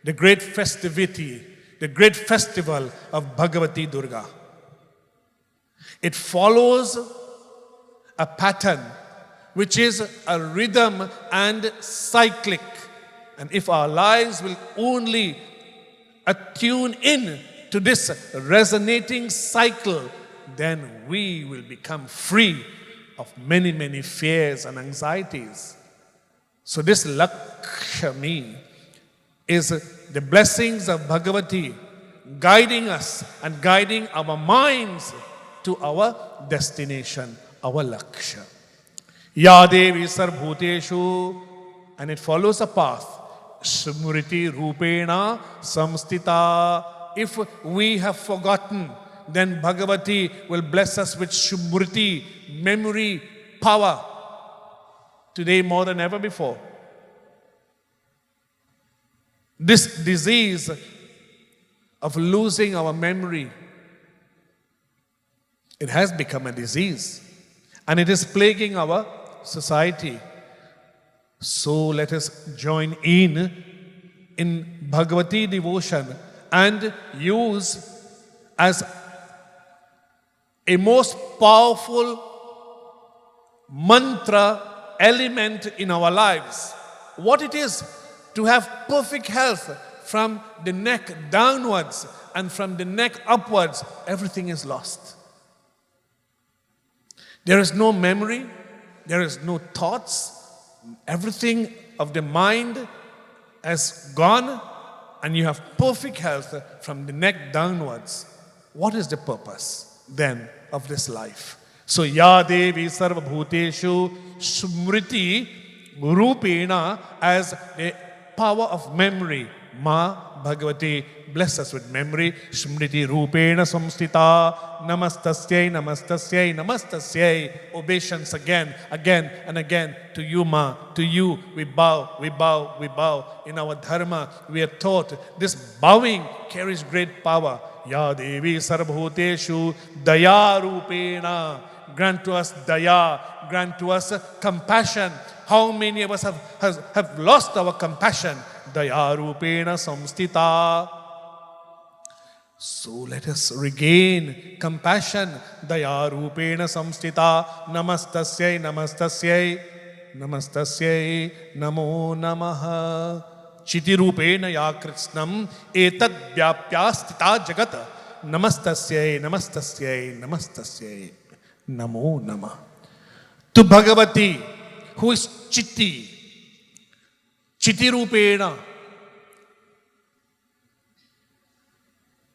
the great festivity, the great festival of Bhagavati Durga. It follows a pattern which is a rhythm and cyclic. And if our lives will only attune in to this resonating cycle, then we will become free of many, many fears and anxieties. So this Lakshmi is the blessings of Bhagavati guiding us and guiding our minds to our destination, our Lakshya. Ya Devi Sarvbhuteshu, and it follows a path. Smriti Rupena Samstita. If we have forgotten, then Bhagavati will bless us with Smriti, memory, power, today more than ever before. This disease of losing our memory, it has become a disease and it is plaguing our society. So let us join in Bhagavati devotion and use as a most powerful mantra element in our lives what it is to have perfect health from the neck downwards, and from the neck upwards everything is lost. There is no memory, there is no thoughts, everything of the mind has gone, and you have perfect health from the neck downwards. What is the purpose then of this life? So, Ya Devi Sarvabhuteshu Smriti Rupena, as the power of memory. Ma Bhagavati, bless us with memory. Smriti Rupena Samstita. Namastasyai, Namastasyai, Namastasyai. Obeisance again and again to you, Ma. To you we bow, we bow, we bow. In our dharma we are taught this bowing carries great power. Ya Devi Sarvbhuteshu Daya Rupena. Grant to us daya, grant to us compassion. How many of us have lost our compassion? Daya Rupena Samstita. So let us regain compassion. Daya Rupena Samstita. Namastasyai, Namastasyai, Namastasyai, Namo Namaha. Chiti Rupena Ya Krishnam Etad Vyapyastita Jagata. Namastasyai, Namastasyai, Namastasyai, Namo Namah. To Bhagavati, who is Chitti, Chitti Rupena,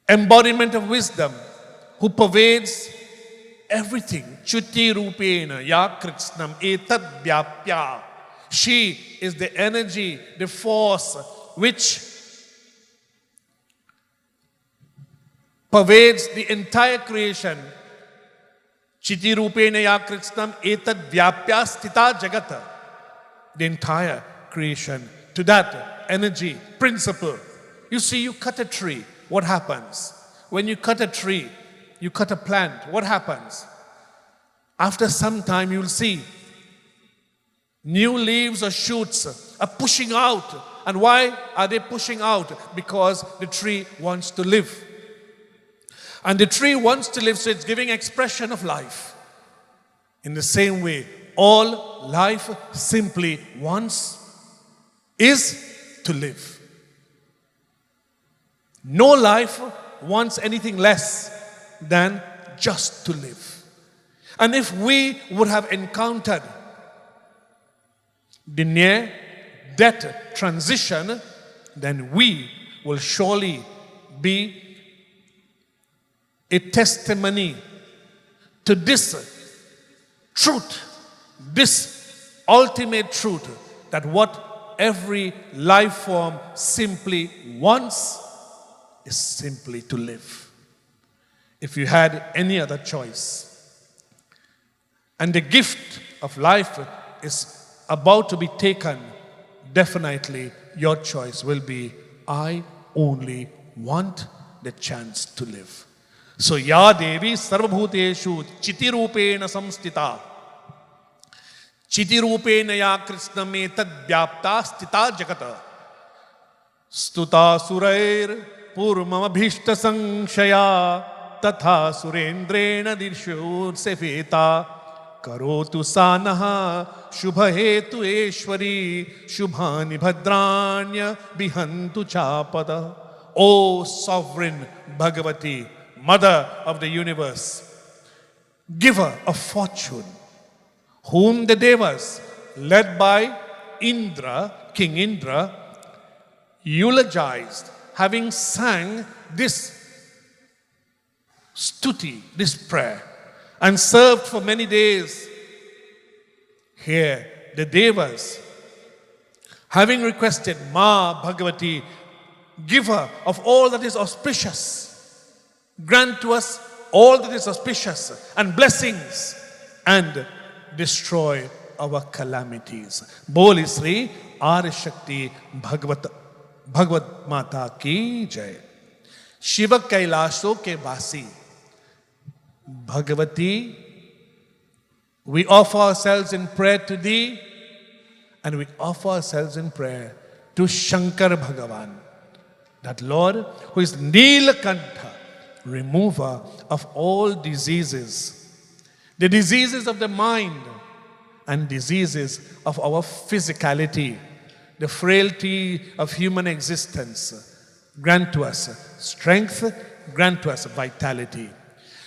embodiment of wisdom, who pervades everything. Chitti Rupena, Ya Krishnam, Etad Vyapya. She is the energy, the force which pervades the entire creation. Chitti Rupena Ya Krishnam Etad Vyapya Stita Jagata. The entire creation. To that energy, principle. You see, you cut a tree, what happens? When you cut a tree, you cut a plant, what happens? After some time you'll see new leaves or shoots are pushing out. And why are they pushing out? Because the tree wants to live. And the tree wants to live, so it's giving expression of life. In the same way, all life simply wants is to live. No life wants anything less than just to live. And if we would have encountered the near-death transition, then we will surely be a testimony to this truth, this ultimate truth, that what every life form simply wants is simply to live. If you had any other choice, and the gift of life is about to be taken, definitely your choice will be, I only want the chance to live. So ya Devi sarvabhuteshu chitirupena samstita. Chitirupena ya Krishna me tad vyapta stita jagata. Stuta surair purmamabhishta sanshaya tatha surendrena dirshur sefeta karotu sanaha shubhahetu eshwari shubhani bhadranya bihantu chapada. O sovereign Bhagavati, Mother of the universe, giver of fortune, whom the Devas, led by Indra, King Indra, eulogized, having sang this stuti, this prayer, and served for many days. Here, the Devas, having requested Ma Bhagavati, giver of all that is auspicious, grant to us all that is auspicious and blessings, and destroy our calamities. Boli Sri Arya Shakti Bhagavad Mata ki jai. Shiva Kailasho ke Vasi. Bhagavati, we offer ourselves in prayer to thee, and we offer ourselves in prayer to Shankar Bhagavan, that Lord who is Nilakantha, remover of all diseases, the diseases of the mind and diseases of our physicality, the frailty of human existence. Grant to us strength, grant to us vitality.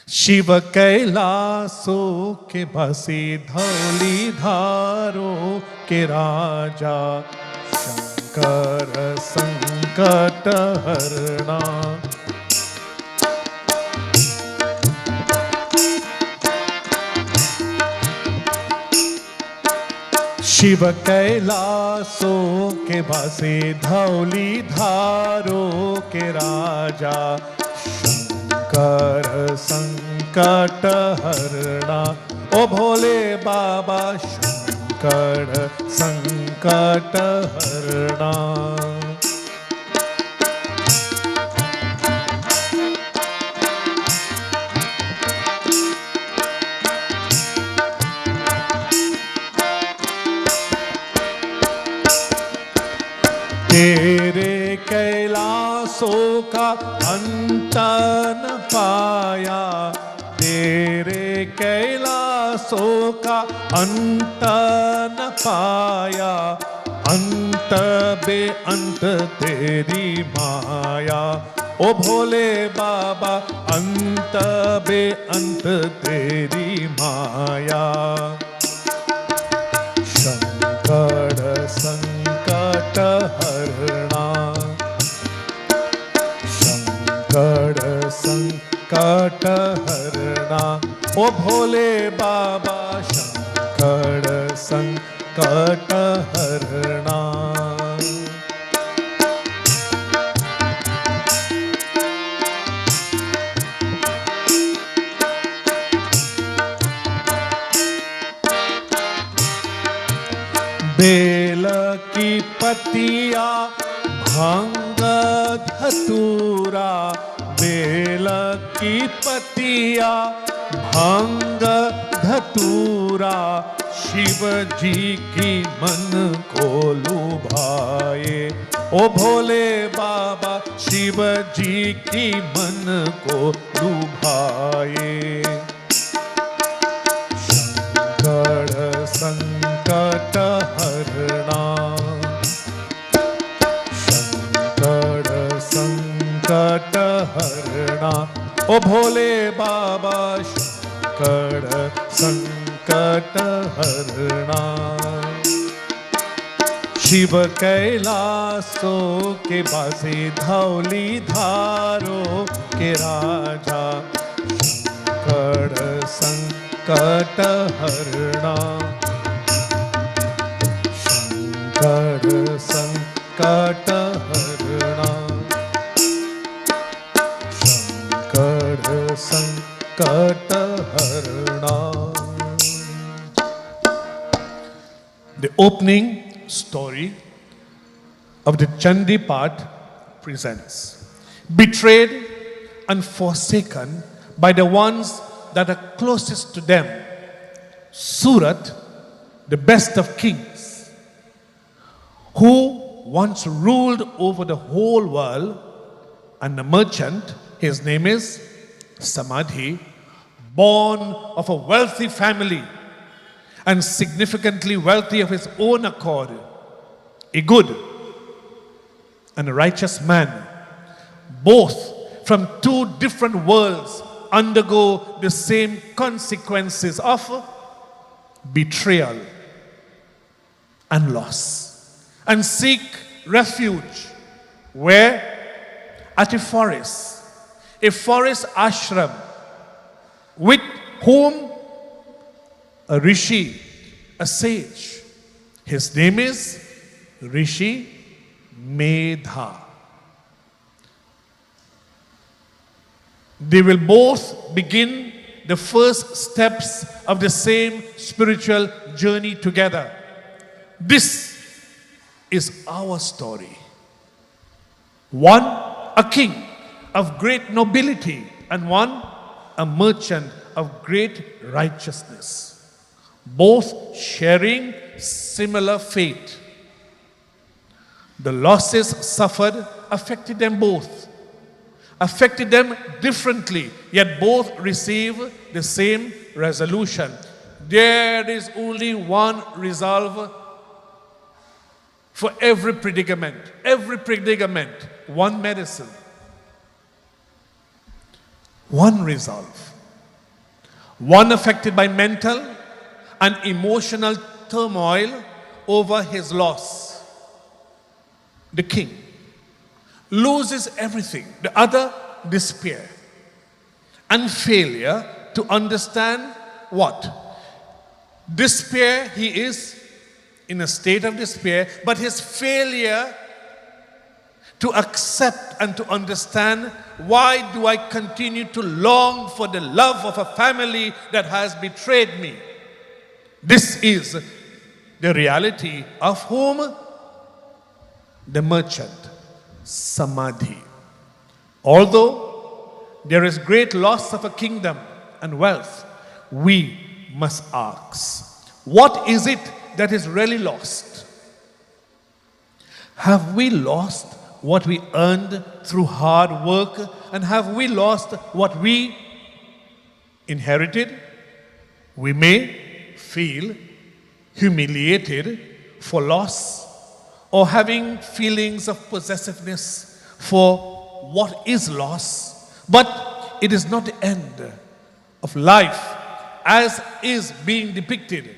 Shiva Kailaso ke basi dhauli dharo ke raja Shankara Sankata Harna. Shiva Kailaso ke basi dhauli dharo ke raja Shankara Sankata Harna. O Bhole Baba Shankara Sankata Harna. तेरे कैलाशों का अंत न पाया, तेरे कैलाशों का अंत न पाया, अंत बेअंत तेरी माया। ओ भोले बाबा अंत बेअंत तेरी माया। शंकर संकट हरणा, शंकर संकट हरणा। ओ भोले बाबा शंकर संकट हरणा। बेल की पतिया भांग धतूरा, बेल की पतिया भांग धतूरा, शिव जी की मन को लुभाए। ओ भोले बाबा शिव जी की मन को लुभाए। शंकर संकट हरणा, शंकर संकट हरणा। ओ भोले बाबा शंकर संकट हरणा। शिव कैलाशों के बासी धौली धारो के राजा, शंकर संकट हरणा। शंकर संकट हरणा, शंकर संकट हरणा। The opening story of the Chandi Path presents: betrayed and forsaken by the ones that are closest to them. Surat, the best of kings, who once ruled over the whole world, and the merchant, his name is Samadhi, born of a wealthy family and significantly wealthy of his own accord, a good and a righteous man, both from two different worlds undergo the same consequences of betrayal and loss, and seek refuge where? At a forest ashram, with whom? A rishi, a sage. His name is Rishi Medha. They will both begin the first steps of the same spiritual journey together. This is our story. One, a king of great nobility, and one, a merchant of great righteousness, both sharing similar fate. The losses suffered affected them both, affected them differently, yet both receive the same resolution. There is only one resolve for every predicament, one medicine, one resolve. One affected by mental and emotional turmoil over his loss. The king loses everything. The other, despair and failure to understand what? Despair, he is in a state of despair, but his failure to accept and to understand, why do I continue to long for the love of a family that has betrayed me? This is the reality of whom? The merchant, Samadhi. Although there is great loss of a kingdom and wealth, we must ask, what is it that is really lost? Have we lost what we earned through hard work, and have we lost what we inherited? We may feel humiliated for loss, or having feelings of possessiveness for what is lost, but it is not the end of life as is being depicted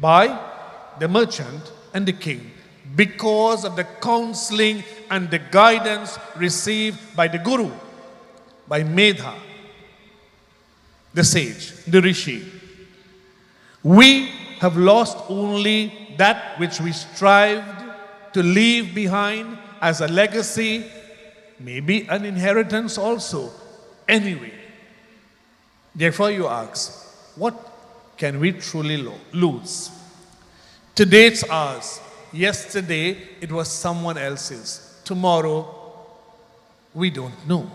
by the merchant and the king, because of the counseling and the guidance received by the Guru, by Medha, the sage, the rishi. We have lost only that which we strived to leave behind as a legacy, maybe an inheritance also. Anyway, therefore you ask, what can we truly lose? Today it's ours. Yesterday it was someone else's. Tomorrow we don't know.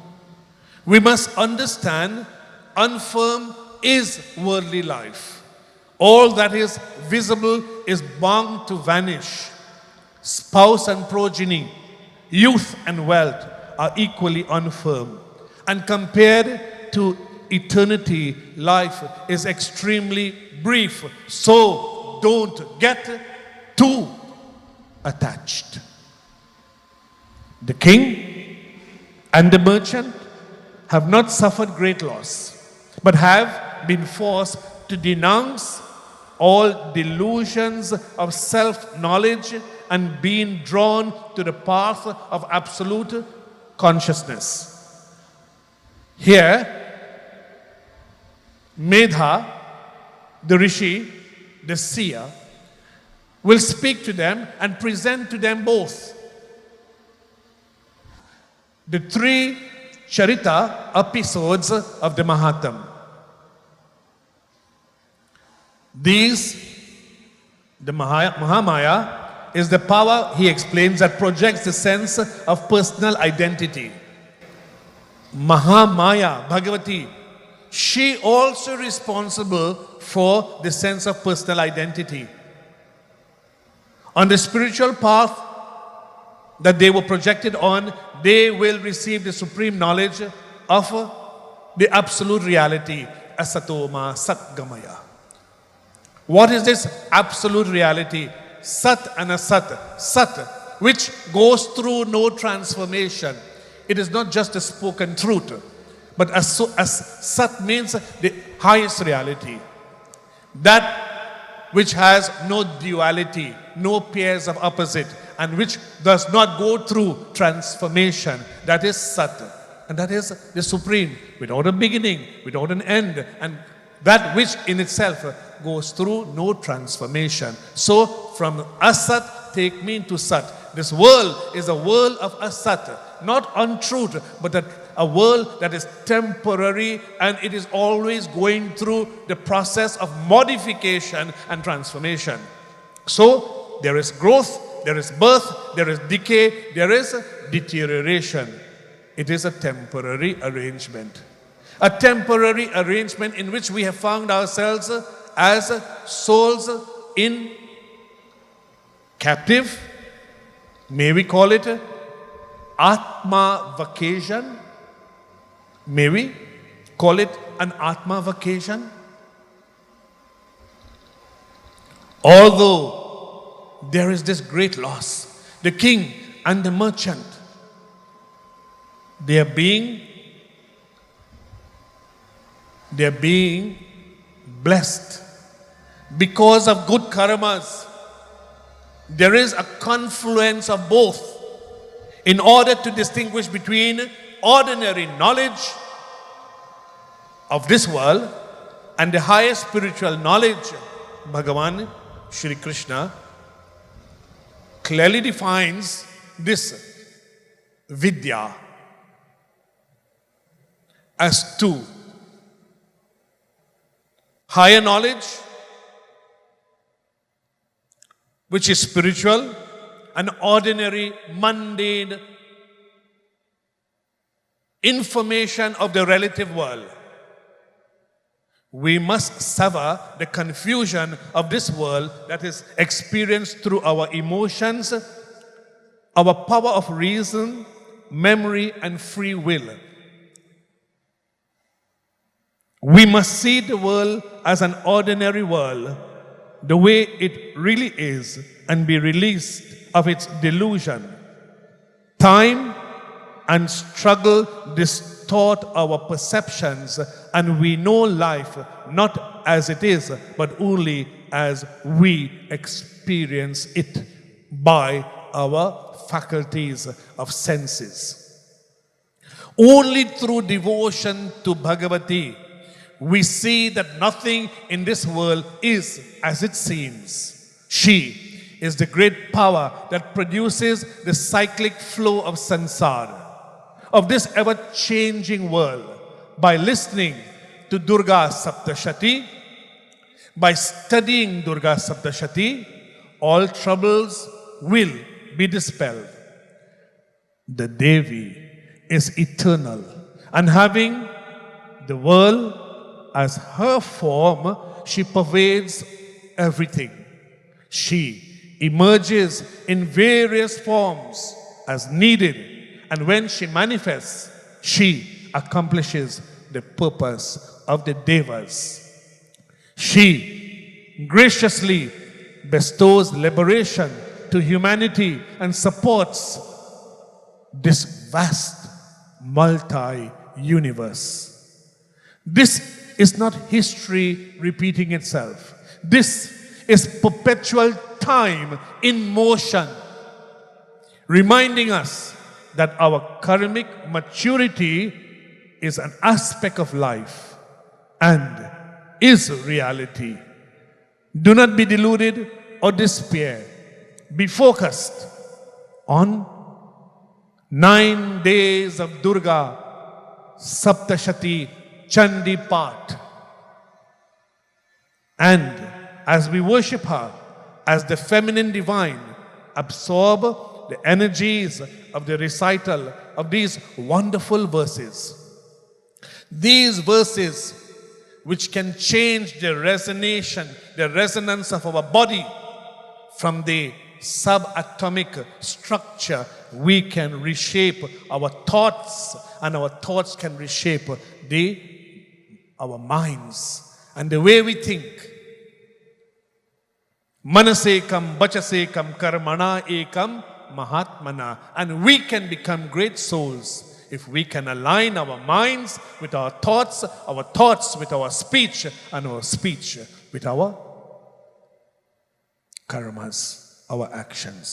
We must understand, unfirm is worldly life. All that is visible is bound to vanish. Spouse and progeny, youth and wealth are equally unfirm. And compared to eternity, life is extremely brief. So don't get too attached. The king and the merchant have not suffered great loss, but have been forced to denounce all delusions of self-knowledge and being drawn to the path of absolute consciousness. Here, Medha, the rishi, the seer, will speak to them and present to them both the 3 Charita episodes of the Mahatma. The Mahamaya is the power, he explains, that projects the sense of personal identity. Mahamaya, Bhagavati, she also responsible for the sense of personal identity. On the spiritual path that they were projected on, they will receive the supreme knowledge of the absolute reality, Asatoma Satgamaya. What is this absolute reality? Sat and Asat. Sat, which goes through no transformation. It is not just a spoken truth, but as Sat means the highest reality. That which has no duality, no pairs of opposite, and which does not go through transformation. That is Sat. And that is the supreme, without a beginning, without an end, and that which in itself goes through no transformation. So from Asat, take me to Sat. This world is a world of Asat, not untruth, but a world that is temporary, and it is always going through the process of modification and transformation. So there is growth, there is birth, there is decay, there is deterioration. It is a temporary arrangement. A temporary arrangement in which we have found ourselves as souls in captive. May we call it Atma vacation? May we call it an Atma vacation? Although there is this great loss, the king and the merchant, they are being blessed because of good karmas. There is a confluence of both in order to distinguish between ordinary knowledge of this world and the highest spiritual knowledge. Bhagavan Shri Krishna clearly defines this vidya as two: higher knowledge, which is spiritual, and ordinary, mundane information of the relative world. We must sever the confusion of this world that is experienced through our emotions, our power of reason, memory, and free will. We must see the world as an ordinary world, the way it really is, and be released of its delusion. Time and struggle distort our perceptions, and we know life not as it is, but only as we experience it by our faculties of senses. Only through devotion to Bhagavati we see that nothing in this world is as it seems. She is the great power that produces the cyclic flow of samsara, of this ever-changing world. By listening to Durga Saptashati, by studying Durga Saptashati, all troubles will be dispelled. The Devi is eternal, and having the world as her form, she pervades everything. She emerges in various forms as needed, and when she manifests, she accomplishes the purpose of the Devas. She graciously bestows liberation to humanity and supports this vast multi-universe. This is not history repeating itself. This is perpetual time in motion, reminding us that our karmic maturity is an aspect of life and is reality. Do not be deluded or despair. Be focused on 9 days of Durga Saptashati Chandi Path. And as we worship her as the feminine divine, absorb the energies of the recital of these wonderful verses. These verses which can change the resonance of our body from the subatomic structure. We can reshape our thoughts, and our thoughts can reshape our minds and the way we think. Manasekam, vachasekam, karmana ekam, mahatmana. And we can become great souls if we can align our minds with our thoughts with our speech, and our speech with our karmas, our actions.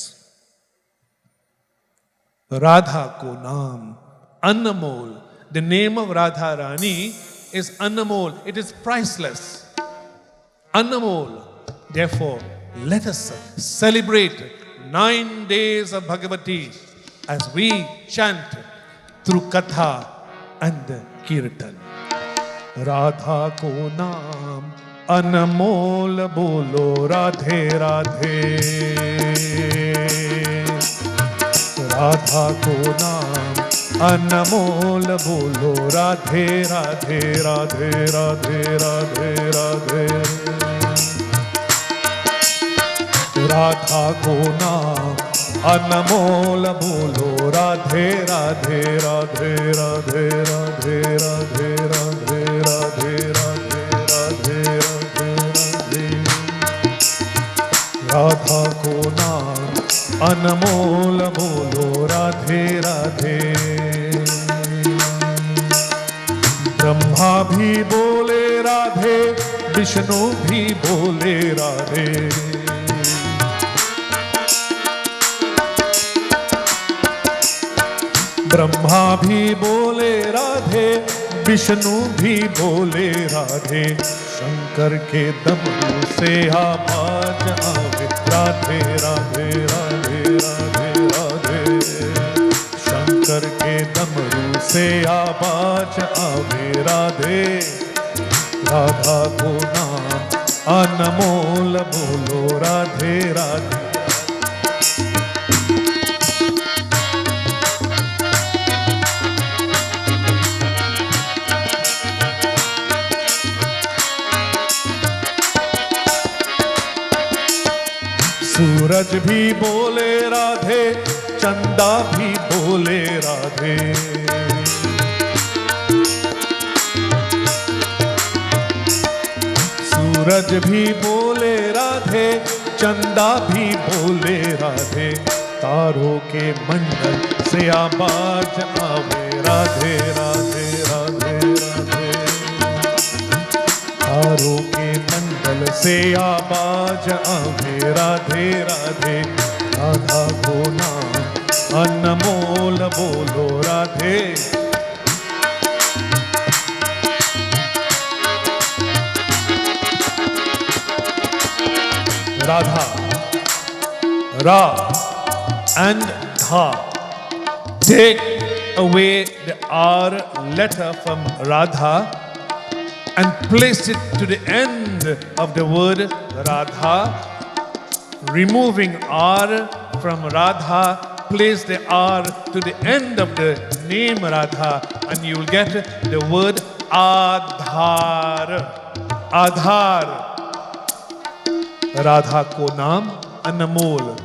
Radha ko naam Anmol. The name of Radha Rani is Anmol. It is priceless. Anmol. Therefore, let us celebrate 9 days of Bhagavati as we chant through Katha and Kirtan. Radha ko naam Anmol bolo Radhe Radhe. Radha ko naam Anmol bolo Radhe Radhe Radhe Radhe Radhe Radhe. Radha ko naam Anmol bolo Radhe Radhe Radhe Radhe Radhe Radhe Radhe Radhe Radhe Radhe Radhe Radhe. Radha ko naam Anmol bolo Radhe Radhe. Brahma भी बोले राधे, विष्णु भी बोले राधे. ब्रह्मा भी बोले राधे, विष्णु भी बोले राधे. शंकर के दमरू से आवाज आवे राधे राधे राधे राधे राधे. शंकर के दमरू से आवाज आवे राधे. राधा को नाम अनमोल बोलो राधे राधे. सूरज भी बोले राधे, चंदा भी बोले राधे. सूरज भी बोले राधे, चंदा भी बोले राधे. तारों के मंडल से आवाज आवे राधे राधे राधे राधे. तारों के मंडल से आवाज आवे राधे राधे. राधा को नाम अनमोल बोलो Radhe. Radha, Ra and Dha. Take away the R letter from Radha and place it to the end of the word Radha. Removing R from Radha, place the R to the end of the name Radha, and you will get the word Aadhar. Aadhar. Radha ko naam Anmol.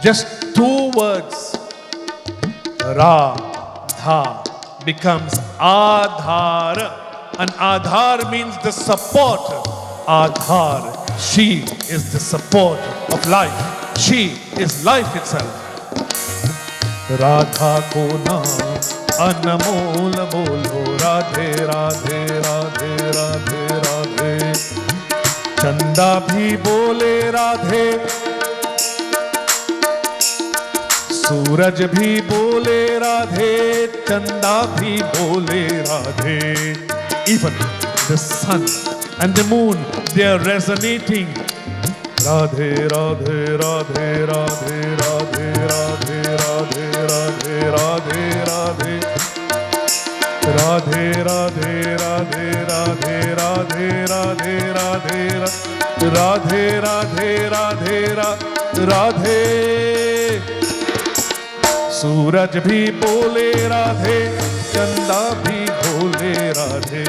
Just 2 words. Radha becomes Aadhar. And Aadhar means the support. Aadhar. She is the support of life. She is life itself. Radha ko naam Anmol bolo Radhe Radhe Radhe Radhe Radhe. चंदा भी बोले राधे, सूरज भी बोले राधे, चंदा भी बोले Radhe. Even the sun and the moon, they are resonating. Radhe Radhe Radhe Radhe Radhe Radhe Radhe Radhe Radhe Radhe. Radhe Radhe Radhe Radhe Radhe Radhe Radhe Radhe Radhe Radhe Radhe. सूरज भी बोले राधे, चंदा भी बोले राधे.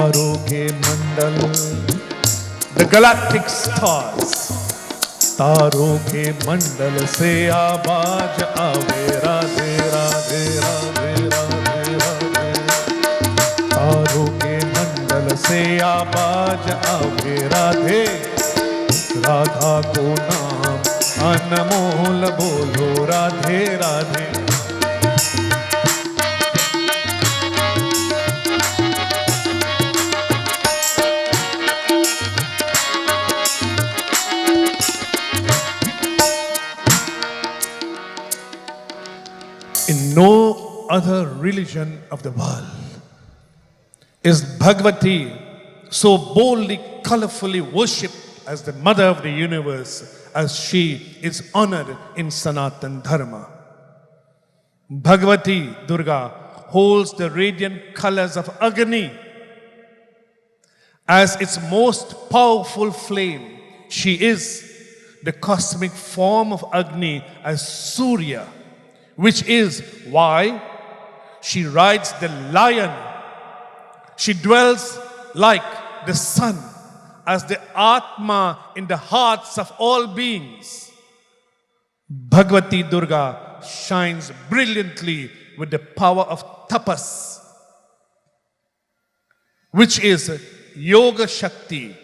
तारों के मंडल, the galactic stars, तारों के मंडल से आवाज आवे राधे राधे राधे राधे राधे। तारों के मंडल से आवाज आवे राधे, राधा को नाम अनमोल बोलो Radhe Radhe. In no other religion of the world is Bhagavati so boldly, colorfully worshipped as the mother of the universe as she is honored in Sanatan Dharma. Bhagavati Durga holds the radiant colors of Agni as its most powerful flame. She is the cosmic form of Agni as Surya, which is why she rides the lion. She dwells like the sun as the Atma in the hearts of all beings. Bhagavati Durga shines brilliantly with the power of tapas, which is Yoga Shakti,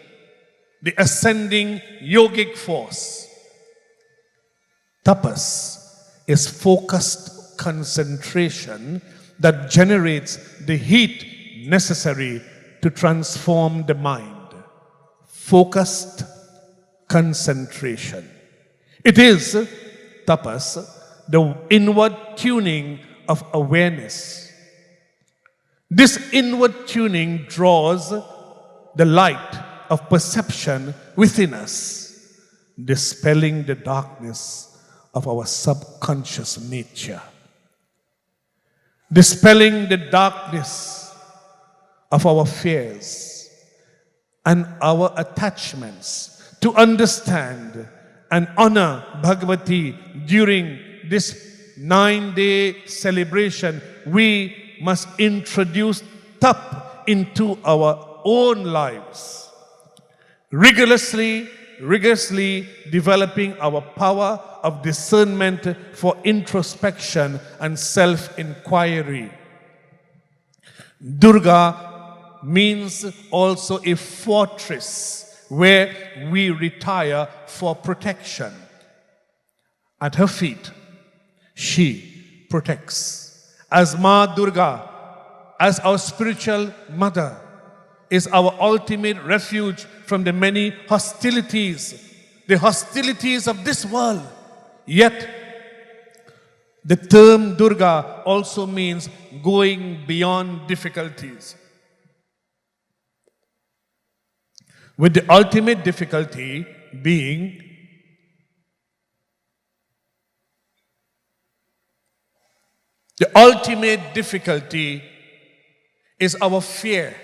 the ascending yogic force. Tapas is focused concentration that generates the heat necessary to transform the mind. Focused concentration. It is tapas, the inward tuning of awareness. This inward tuning draws the light of perception within us, dispelling the darkness of our subconscious nature, dispelling the darkness of our fears and our attachments. To understand and honor Bhagavati during this 9-day celebration, we must introduce tap into our own lives, rigorously developing our power of discernment for introspection and self-inquiry. Durga means also a fortress where we retire for protection. At her feet, she protects. As Ma Durga, as our spiritual mother, is our ultimate refuge from the many hostilities, the hostilities of this world. Yet, the term Durga also means going beyond difficulties. With the ultimate difficulty being is our fear,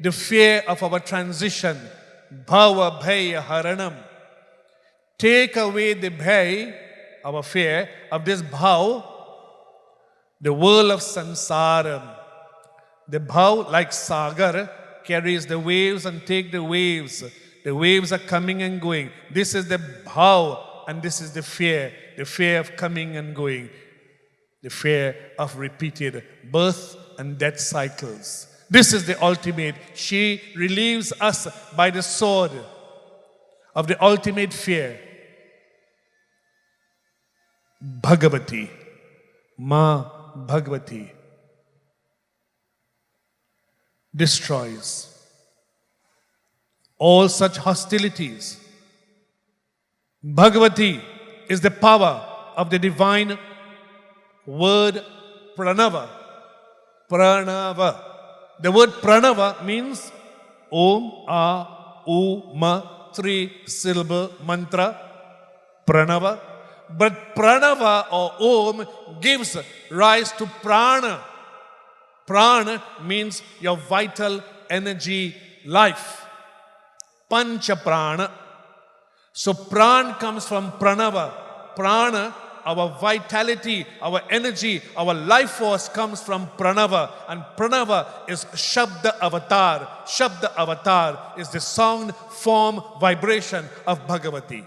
the fear of our transition. Bhava bhaya haranam. Take away the bhay, our fear of this bhav, the world of samsara. The bhav, like sagar, carries the waves and take the waves. The waves are coming and going. This is the bhav and this is the fear of coming and going, the fear of repeated birth and death cycles. This is the ultimate. She relieves us by the sword of the ultimate fear. Bhagavati, Ma Bhagavati, destroys all such hostilities. Bhagavati is the power of the divine word Pranava. Pranava. The word Pranava means Om, A, U, Ma, 3-syllable mantra. Pranava. But Pranava or Om gives rise to Prana. Prana means your vital energy, life. Pancha Prana. So Pran comes from Pranava. Prana our vitality, our energy, our life force comes from Pranava. And Pranava is Shabda Avatar. Shabda Avatar is the sound, form, vibration of Bhagavati,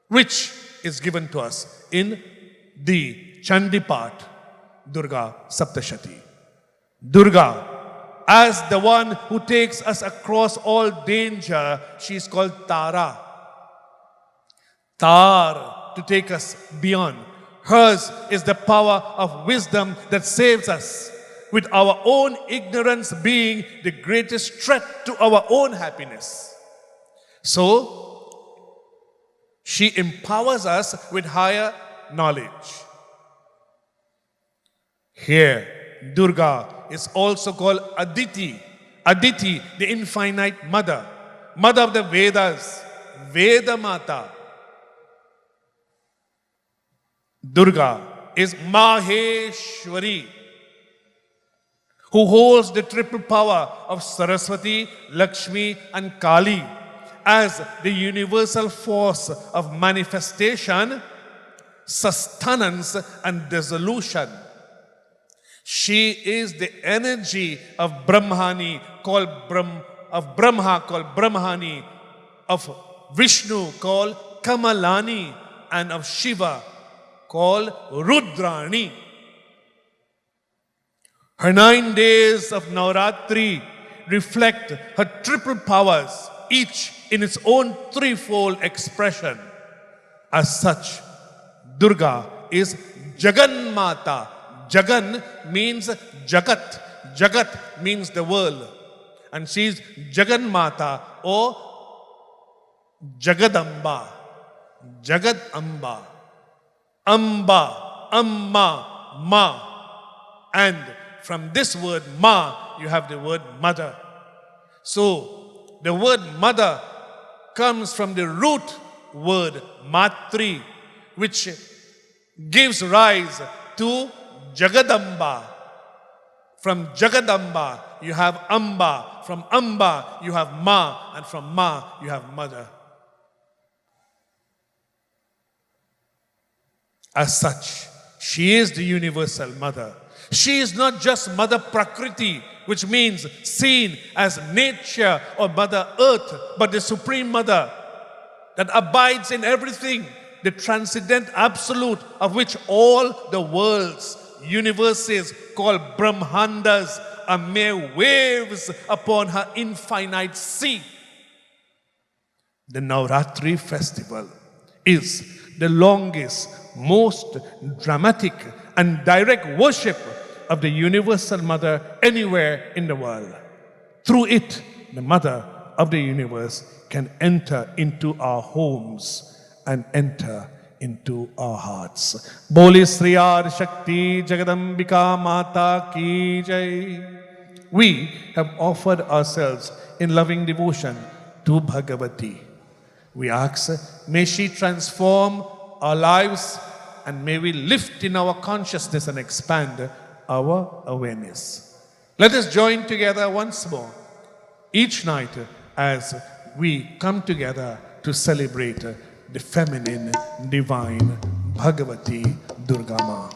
which is given to us in the Chandi part, Durga Saptashati. Durga, as the one who takes us across all danger, she is called Tara. Tar, to take us beyond. Hers is the power of wisdom that saves us, with our own ignorance being the greatest threat to our own happiness. So, she empowers us with higher knowledge. Here, Durga is also called Aditi. Aditi, the infinite mother. Mother of the Vedas. Veda Mata. Durga is Maheshwari, who holds the triple power of Saraswati, Lakshmi and Kali as the universal force of manifestation, sustenance and dissolution. She is the energy of Brahmani called Brahma called Brahmani, of Vishnu called Kamalani, and of Shiva called Rudrani. Her 9 days of Navratri reflect her triple powers, each in its own threefold expression. As such, Durga is Jagannmata. Jagan means Jagat. Jagat means the world. And she is Jagannmata or Jagadamba. Jagadamba. Amba, Amma, Ma. And from this word Ma, you have the word mother. So, the word mother comes from the root word Matri, which gives rise to Jagadamba. From Jagadamba, you have Amba. From Amba, you have Ma. And from Ma, you have mother. As such, she is the universal mother. She is not just Mother Prakriti, which means seen as nature or Mother Earth, but the Supreme Mother that abides in everything, the transcendent absolute of which all the worlds, universes called Brahmandas are mere waves upon her infinite sea. The Navratri festival is the longest, most dramatic and direct worship of the universal mother anywhere in the world. Through it, the mother of the universe can enter into our homes and enter into our hearts. Boli Sri Adi Shakti Jagadambika Mata Ki Jai. We have offered ourselves in loving devotion to Bhagavati. We ask, may she transform our lives, and may we lift in our consciousness and expand our awareness. Let us join together once more each night as we come together to celebrate the feminine, divine Bhagavati Durga Ma.